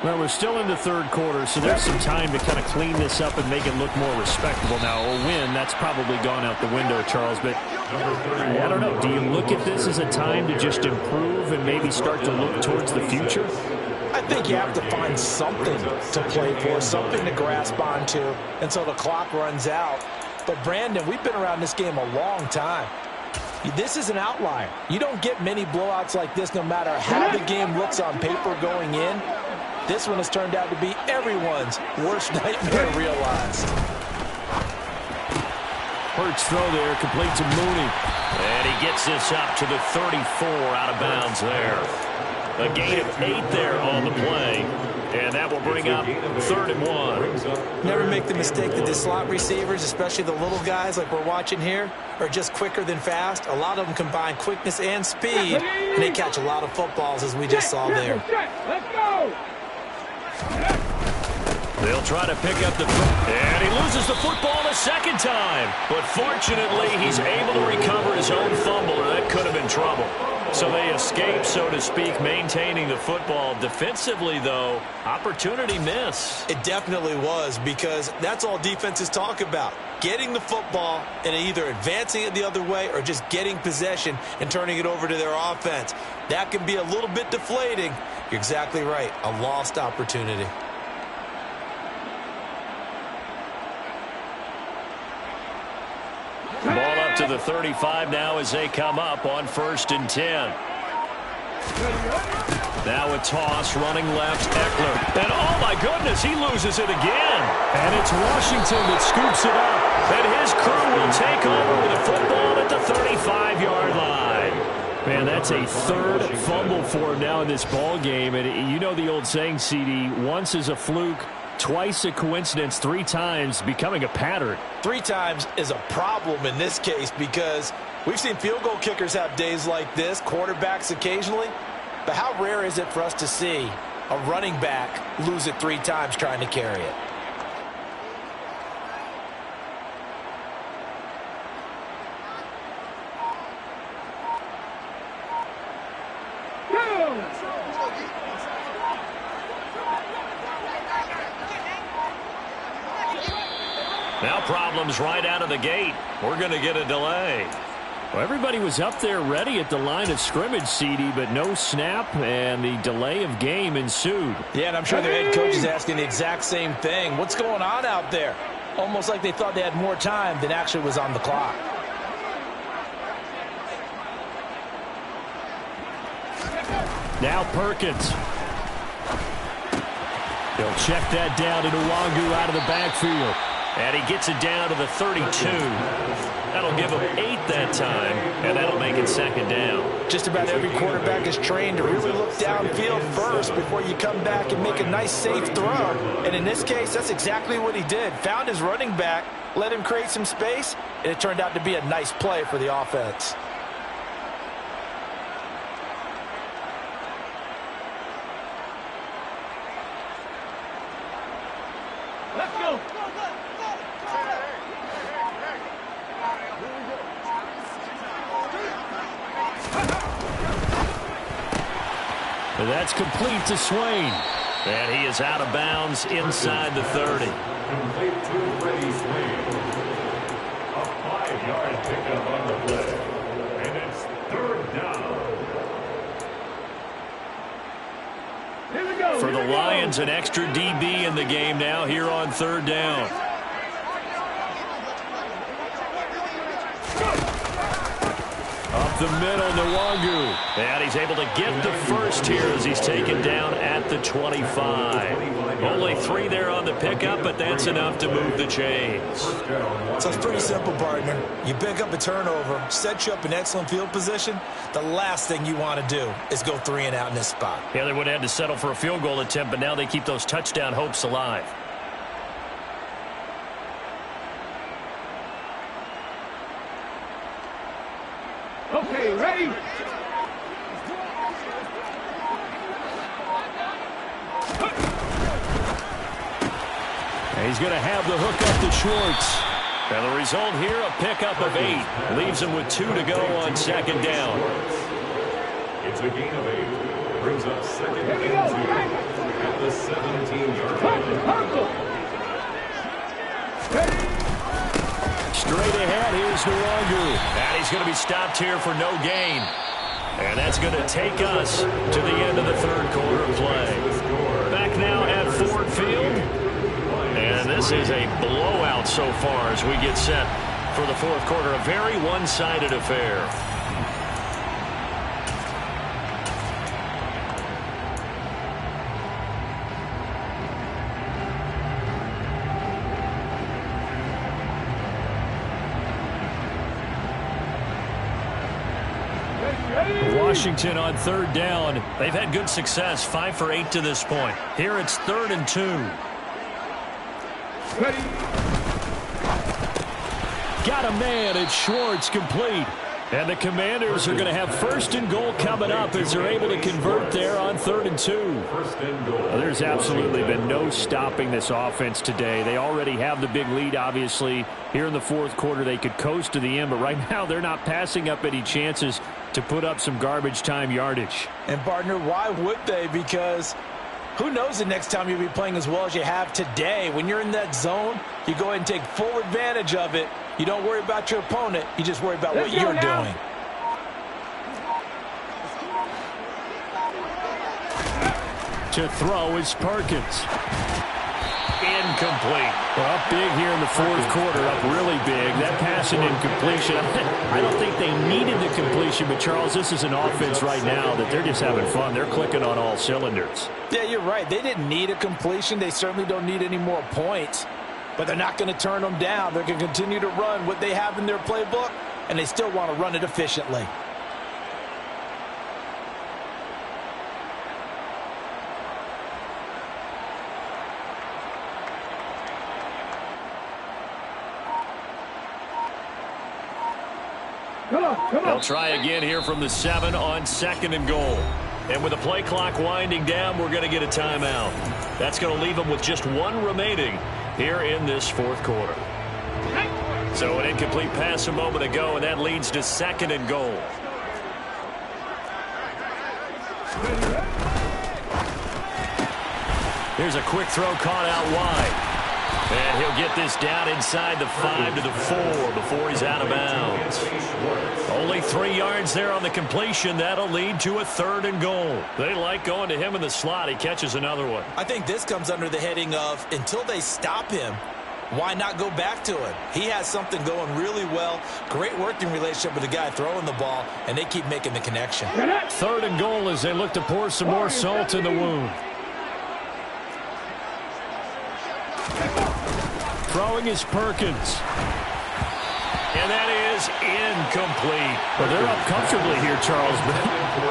Well, we're still in the 3rd quarter, so there's some time to kind of clean this up and make it look more respectable now. A win, that's probably gone out the window, Charles, but I don't know. Do you look at this as a time to just improve and maybe start to look towards the future? I think you have to find something to play for, something to grasp onto until the clock runs out. But, Brandon, we've been around this game a long time. This is an outlier. You don't get many blowouts like this no matter how the game looks on paper going in. This one has turned out to be everyone's worst nightmare realized. Hurts throw there, complete to Mooney. And he gets this up to the 34, out of bounds there. A gain of 8 there on the play. And that will bring up 3rd and 1. Never make the mistake that the slot receivers, especially the little guys like we're watching here, are just quicker than fast. A lot of them combine quickness and speed, and they catch a lot of footballs, as we just saw there. Let's go! They'll try to pick up the and he loses the football a 2nd time. But fortunately, he's able to recover his own fumble, or that could have been trouble. So they escape, so to speak, maintaining the football. Defensively, though, opportunity miss. It definitely was, because that's all defenses talk about. Getting the football and either advancing it the other way or just getting possession and turning it over to their offense. That can be a little bit deflating. You're exactly right. A lost opportunity. Ball up to the 35 now as they come up on 1st and 10. Now a toss, running left, Eckler. And oh my goodness, he loses it again. And it's Washington that scoops it up. And his crew will take over with a football at the 35-yard line. Man, that's a third fumble for him now in this ball game. And you know the old saying, CD, once is a fluke, twice a coincidence, 3 times becoming a pattern. 3 times is a problem in this case because we've seen field goal kickers have days like this, quarterbacks occasionally. But how rare is it for us to see a running back lose it 3 times trying to carry it? Now problems right out of the gate. We're going to get a delay. Well, everybody was up there ready at the line of scrimmage, CD, but no snap, and the delay of game ensued. Yeah, and I'm sure their head coach is asking the exact same thing. What's going on out there? Almost like they thought they had more time than actually was on the clock. Now Perkins. He'll check that down to Nwangu out of the backfield. And he gets it down to the 32. That'll give him 8 that time, and that'll make it 2nd down. Just about every quarterback is trained to really look downfield first before you come back and make a nice, safe throw. And in this case, that's exactly what he did. Found his running back, let him create some space, and it turned out to be a nice play for the offense. Let's go. And that's complete to Swain. And he is out of bounds inside the 30. Complete to Freddie Swain. A 5-yard pickup on the play. And it's 3rd down. Here we go. For the Lions, an extra DB in the game now here on 3rd down. Up the middle, Nwangu. And he's able to get the first here as he's taken down at the 25. Only 3 there on the pickup, but that's enough to move the chains. So it's pretty simple, partner. You pick up a turnover, set you up in excellent field position. The last thing you want to do is go 3 and out in this spot. Yeah, they would have had to settle for a field goal attempt, but now they keep those touchdown hopes alive. Okay, ready? And he's going to have the hook up to Schwartz. And the result here, a pickup of 8. Leaves him with 2 to go on 2nd down. It's a gain of 8. Brings up 2nd and 2 at the 17-yard line. Straight ahead, here's Nwangu. And he's going to be stopped here for no gain. And that's going to take us to the end of the 3rd quarter play. Back now at Ford Field. And this is a blowout so far as we get set for the 4th quarter. A very one-sided affair. Washington on 3rd down. They've had good success, 5 for 8 to this point. Here it's 3rd and 2. Ready? Got a man. It's Schwartz, complete. And the Commanders are going to have 1st and goal coming up as they're able to convert there on 3rd and 2. 1st and goal. Well, there's absolutely been no stopping this offense today. They already have the big lead, obviously. Here in the 4th quarter, they could coast to the end, but right now they're not passing up any chances to put up some garbage time yardage. And, partner, why would they? Because who knows the next time you'll be playing as well as you have today. When you're in that zone, you go ahead and take full advantage of it. You don't worry about your opponent. You just worry about what you're doing. To throw is Perkins. In incomplete. Well, up big here in the fourth quarter, up really big. That pass and incompletion, I don't think they needed the completion, but Charles, this is an offense right now that they're just having fun. They're clicking on all cylinders. Yeah, you're right. They didn't need a completion. They certainly don't need any more points, but they're not going to turn them down. They're going to continue to run what they have in their playbook, and they still want to run it efficiently. Come on. They'll try again here from the 7 on 2nd and goal. And with the play clock winding down, we're going to get a timeout. That's going to leave them with just 1 remaining here in this fourth quarter. So an incomplete pass a moment ago, and that leads to 2nd and goal. Here's a quick throw caught out wide. And he'll get this down inside the 5 to the 4 before he's out of bounds. Only 3 yards there on the completion. That'll lead to a 3rd and goal. They like going to him in the slot. He catches another one. I think this comes under the heading of until they stop him, why not go back to him? He has something going really well. Great working relationship with the guy throwing the ball, and they keep making the connection. 3rd and goal as they look to pour some more salt in the wound. Throwing is Perkins. And that is incomplete. Well, they're up comfortably here, Charles, but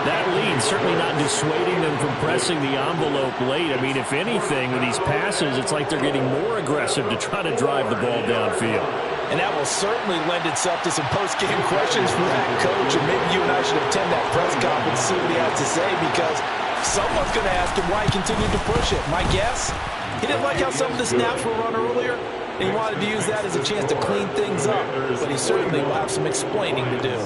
that lead certainly not dissuading them from pressing the envelope late. I mean, if anything, with these passes, it's like they're getting more aggressive to try to drive the ball downfield. And that will certainly lend itself to some post-game questions for that coach, and maybe you and I should attend that press conference and see what he has to say, because someone's going to ask him why he continued to push it. My guess, he didn't like how some of the snaps were run earlier, and he wanted to use that as a chance to clean things up, but he certainly will have some explaining to do.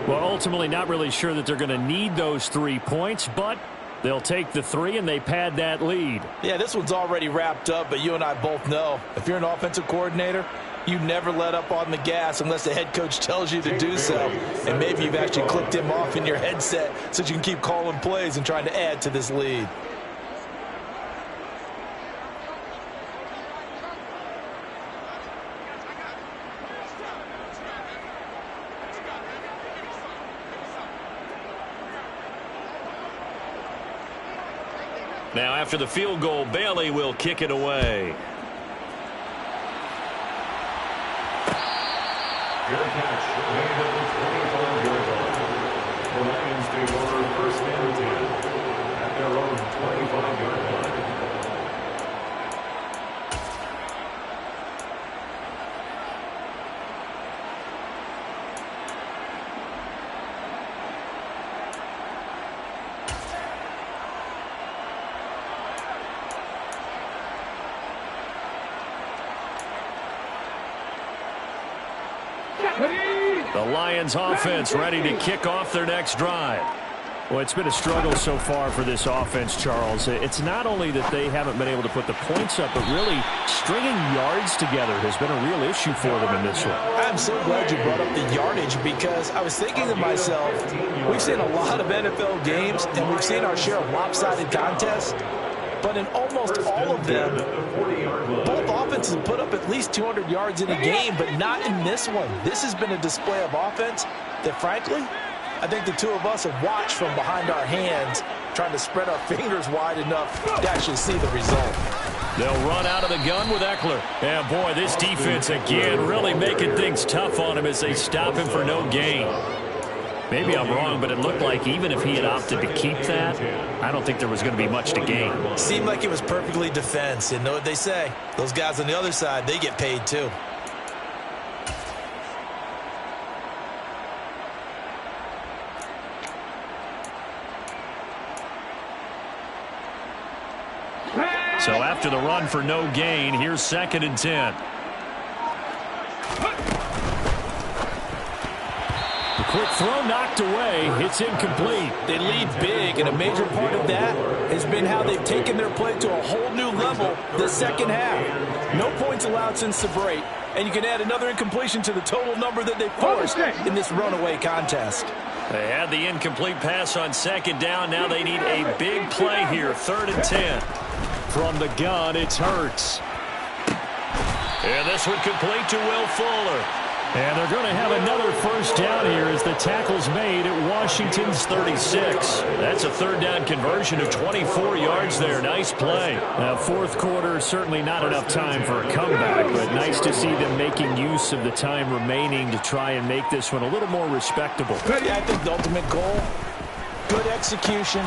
Well, ultimately not really sure that they're going to need those 3 points, but they'll take the 3 and they pad that lead. Yeah, this one's already wrapped up, but you and I both know if you're an offensive coordinator, you never let up on the gas unless the head coach tells you to do so. And maybe you've actually clicked him off in your headset so you can keep calling plays and trying to add to this lead. Now, after the field goal, Bailey will kick it away. Fair catch, made at the 25-yard line. The Lions take over 1st and 10 at their own 25-yard line. The Lions offense ready to kick off their next drive. Well, it's been a struggle so far for this offense, Charles. It's not only that they haven't been able to put the points up, but really stringing yards together has been a real issue for them in this one. I'm so glad you brought up the yardage, because I was thinking to myself, we've seen a lot of NFL games, and we've seen our share of lopsided contests, but in almost all of them, both offenses have put up at least 200 yards in a game, but not in this one. This has been a display of offense that, frankly, I think the two of us have watched from behind our hands, trying to spread our fingers wide enough to actually see the result. They'll run out of the gun with Eckler. And, boy, this defense, again, really making things tough on him as they stop him for no gain. Maybe I'm wrong, but it looked like even if he had opted to keep that, I don't think there was going to be much to gain. Seemed like it was perfectly defense. You know what they say. Those guys on the other side, they get paid too. So after the run for no gain, here's 2nd and 10. Quick throw knocked away. It's incomplete. They lead big, and a major part of that has been how they've taken their play to a whole new level the second half. No points allowed since the break, and you can add another incompletion to the total number that they forced in this runaway contest. They had the incomplete pass on 2nd down. Now they need a big play here, 3rd and 10. From the gun, it's Hurts. And this one complete to Will Fuller. And they're going to have another first down here as the tackle's made at Washington's 36. That's a third down conversion of 24 yards there. Nice play. Now, fourth quarter, certainly not enough time for a comeback, but nice to see them making use of the time remaining to try and make this one a little more respectable. Yeah, I think the ultimate goal, good execution,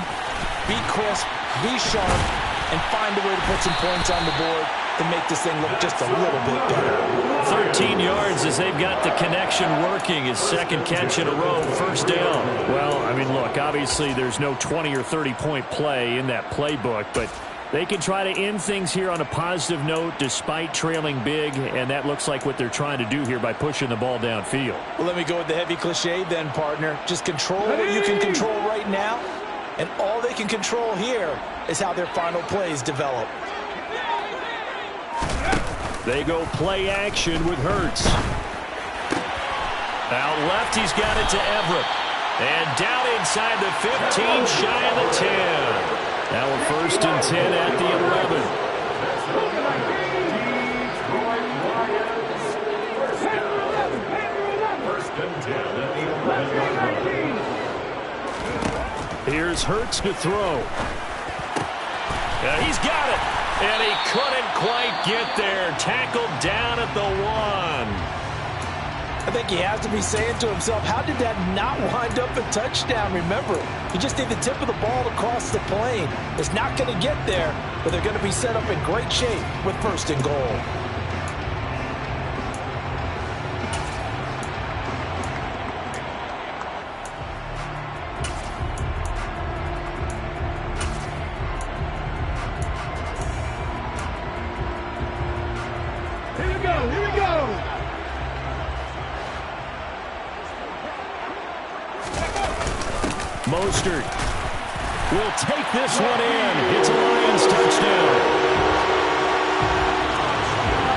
be crisp, be sharp, and find a way to put some points on the board to make this thing look just a little bit better. 13 yards as they've got the connection working. His second catch in a row, first down. Well, I mean, look, obviously there's no 20 or 30-point play in that playbook, but they can try to end things here on a positive note despite trailing big, and that looks like what they're trying to do here by pushing the ball downfield. Well, let me go with the heavy cliche then, partner. Just control what you can control right now, and all they can control here is how their final plays develop. They go play action with Hurts. Out left, he's got it to Everett. And down inside the 15, shy of the 10. Now a first and 10 at the 11. Here's Hurts to throw. Yeah, he's got it. And he couldn't quite get there. Tackled down at the 1. I think he has to be saying to himself, how did that not wind up a touchdown? Remember, he just did the tip of the ball across the plane. It's not going to get there, but they're going to be set up in great shape with first and goal. Mostert will take this one in. It's a Lions touchdown.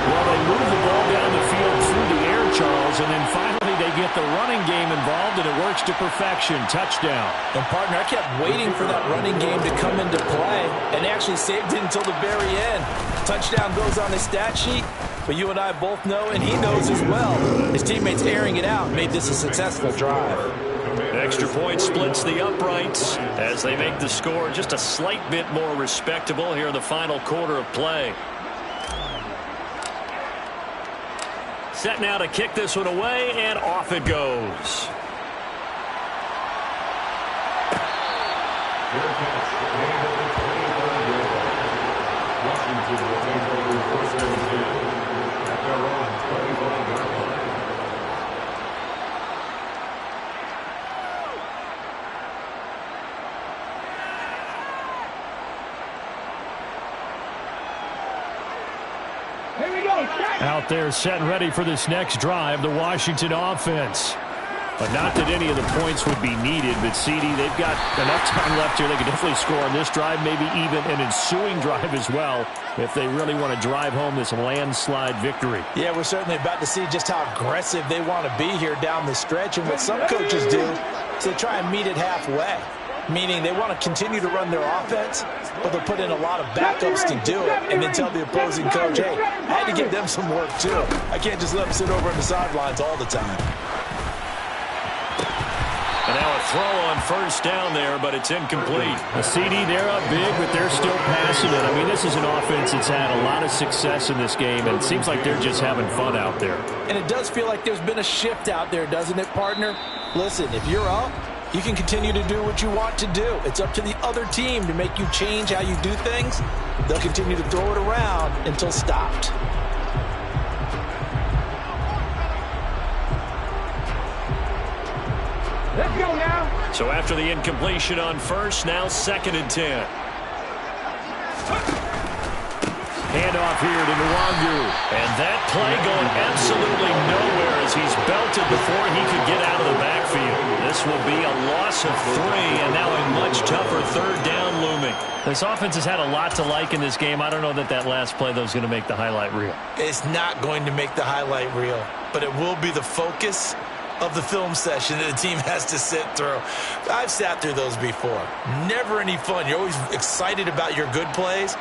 Well, they move the ball down the field through the air, Charles, and then finally they get the running game involved, and it works to perfection. Touchdown. And, partner, I kept waiting for that running game to come into play, and actually saved it until the very end. Touchdown goes on his stat sheet, but you and I both know, and he knows as well, his teammates airing it out made this a successful drive. Extra point splits the uprights as they make the score just a slight bit more respectable here in the final quarter of play. Set now to kick this one away, and off it goes. Washington will take over first and 10 at their own 25-yard line. Out there set and ready for this next drive, the Washington offense. But not that any of the points would be needed, but CD, they've got enough time left here. They can definitely score on this drive, maybe even an ensuing drive as well, if they really want to drive home this landslide victory. Yeah, we're certainly about to see just how aggressive they want to be here down the stretch. And what some coaches do is they try and meet it halfway, meaning they want to continue to run their offense, but they'll put in a lot of backups to do it, and then tell the opposing coach, hey, I had to give them some work too. I can't just let them sit over on the sidelines all the time. And now a throw on first down there, but it's incomplete. A CD, they're up big, but they're still passing it. I mean, this is an offense that's had a lot of success in this game, and it seems like they're just having fun out there. And it does feel like there's been a shift out there, doesn't it, partner? Listen, if you're up, you can continue to do what you want to do. It's up to the other team to make you change how you do things. They'll continue to throw it around until stopped. Let's go now. So after the incompletion on first, now second and 10. Handoff here to Nwangu. And that play going absolutely nowhere as he's belted before he could get out of the backfield. This will be a loss of 3, and now a much tougher third down looming. This offense has had a lot to like in this game. I don't know that that last play, though, is going to make the highlight reel. It's not going to make the highlight reel, but it will be the focus of the film session that the team has to sit through. I've sat through those before. Never any fun. You're always excited about your good plays,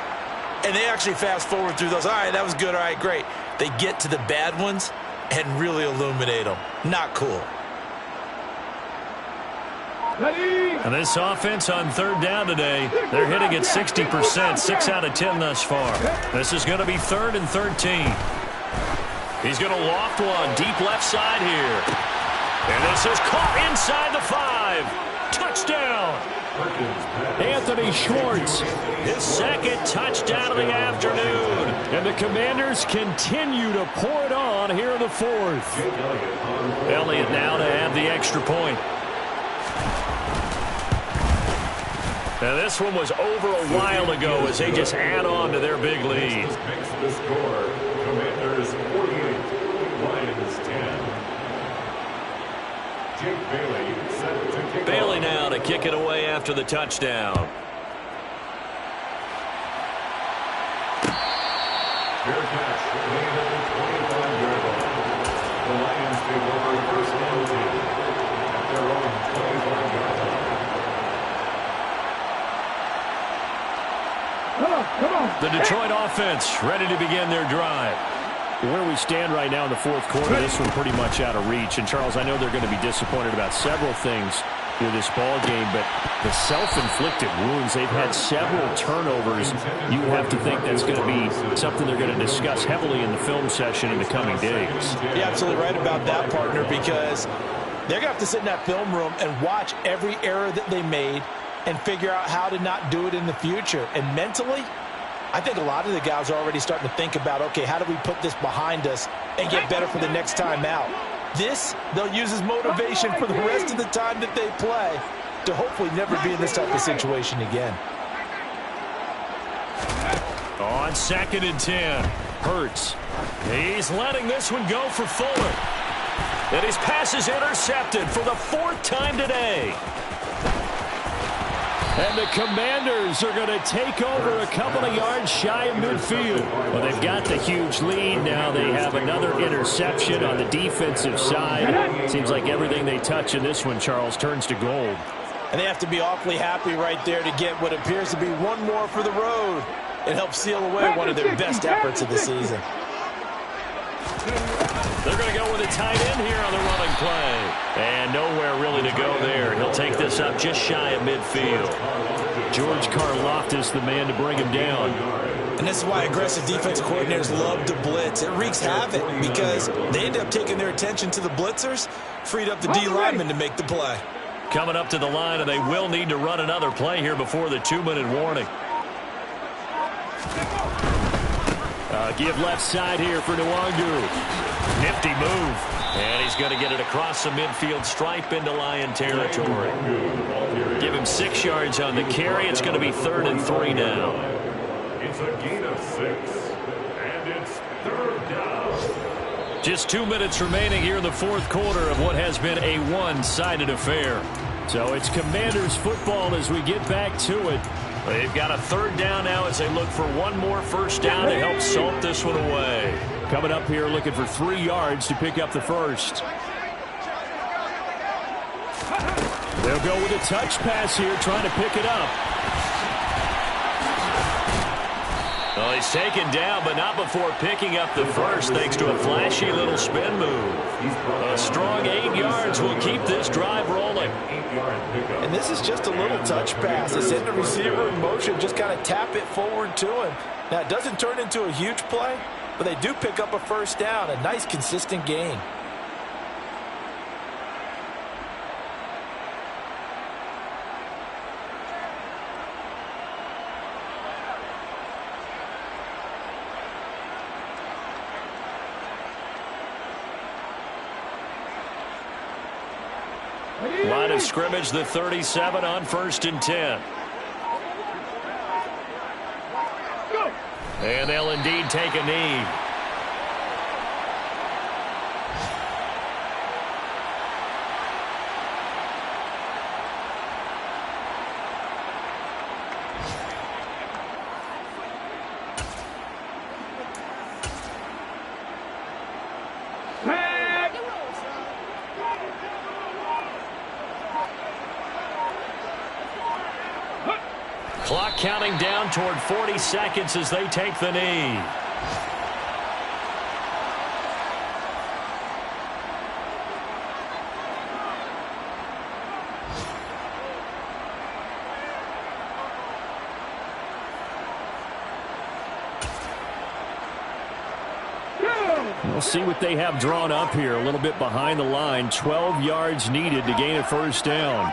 And they actually fast forward through those. All right, that was good. All right, great. They get to the bad ones and really illuminate them. Not cool. And this offense on third down today, they're hitting at 60%, 6 out of 10 thus far. This is going to be 3rd and 13. He's going to loft one deep left side here. And this is caught inside the 5. Touchdown. Anthony Schwartz, his 2nd touchdown of the afternoon. And the Commanders continue to pour it on here in the 4th. Elliott now to add the extra point. Now this one was over a while ago as they just add on to their big lead. Makes the score. Commanders 48, Lions 10. Jake Bailey set to kick Bailey off. now to kick it away after the touchdown. Fair catch. Made at the 25-yard line. The Lions take over 1st and 10 at their own 25-yard line. Come on. The Detroit offense ready to begin their drive. Where we stand right now in the 4th quarter, this one pretty much out of reach. And, Charles, I know they're going to be disappointed about several things with this ball game, but the self-inflicted wounds, they've had several turnovers. You have to think that's going to be something they're going to discuss heavily in the film session in the coming days. You're absolutely right about that, partner, because they're going to have to sit in that film room and watch every error that they made and figure out how to not do it in the future. And mentally, I think a lot of the guys are already starting to think about, okay, how do we put this behind us and get better for the next time out? This, they'll use as motivation for the rest of the time that they play to hopefully never be in this type of situation again. On 2nd and 10, Hurts. He's letting this one go for Fuller. And his pass is intercepted for the 4th time today. And the Commanders are going to take over a couple of yards shy of midfield. Well, they've got the huge lead. Now they have another interception on the defensive side. Seems like everything they touch in this one, Charles, turns to gold. And they have to be awfully happy right there to get what appears to be one more for the road. It helps seal away one of their best efforts of the season. They're going to go with a tight end here on the running play. And nowhere really to go there. He'll take this up just shy of midfield. George Karlaftis, the man to bring him down. And this is why aggressive defensive coordinators love to blitz. It wreaks havoc because they end up taking their attention to the blitzers, freed up the D linemen to make the play. Coming up to the line, and they will need to run another play here before the 2-minute warning. Give left side here for Nwangu. Nifty move. And he's going to get it across the midfield stripe into Lion territory. Give him 6 yards on the carry. It's going to be 3rd and 3 now. It's a gain of 6, and it's 3rd down. Just 2 minutes remaining here in the 4th quarter of what has been a one-sided affair. So it's Commanders football as we get back to it. They've got a 3rd down now as they look for one more first down to help salt this one away. Coming up here looking for 3 yards to pick up the first. They'll go with a touch pass here, trying to pick it up. Well, he's taken down, but not before picking up the first, thanks to a flashy little spin move. A strong 8 yards will keep this drive rolling. And this is just a little touch pass. It's in the receiver in motion, just kind of tap it forward to him. Now, it doesn't turn into a huge play, but they do pick up a first down, a nice, consistent gain. Line of scrimmage, the 37 on 1st and 10. And they'll indeed take a knee. counting down toward 40 seconds as they take the knee. We'll see what they have drawn up here. A little bit behind the line. 12 yards needed to gain a first down.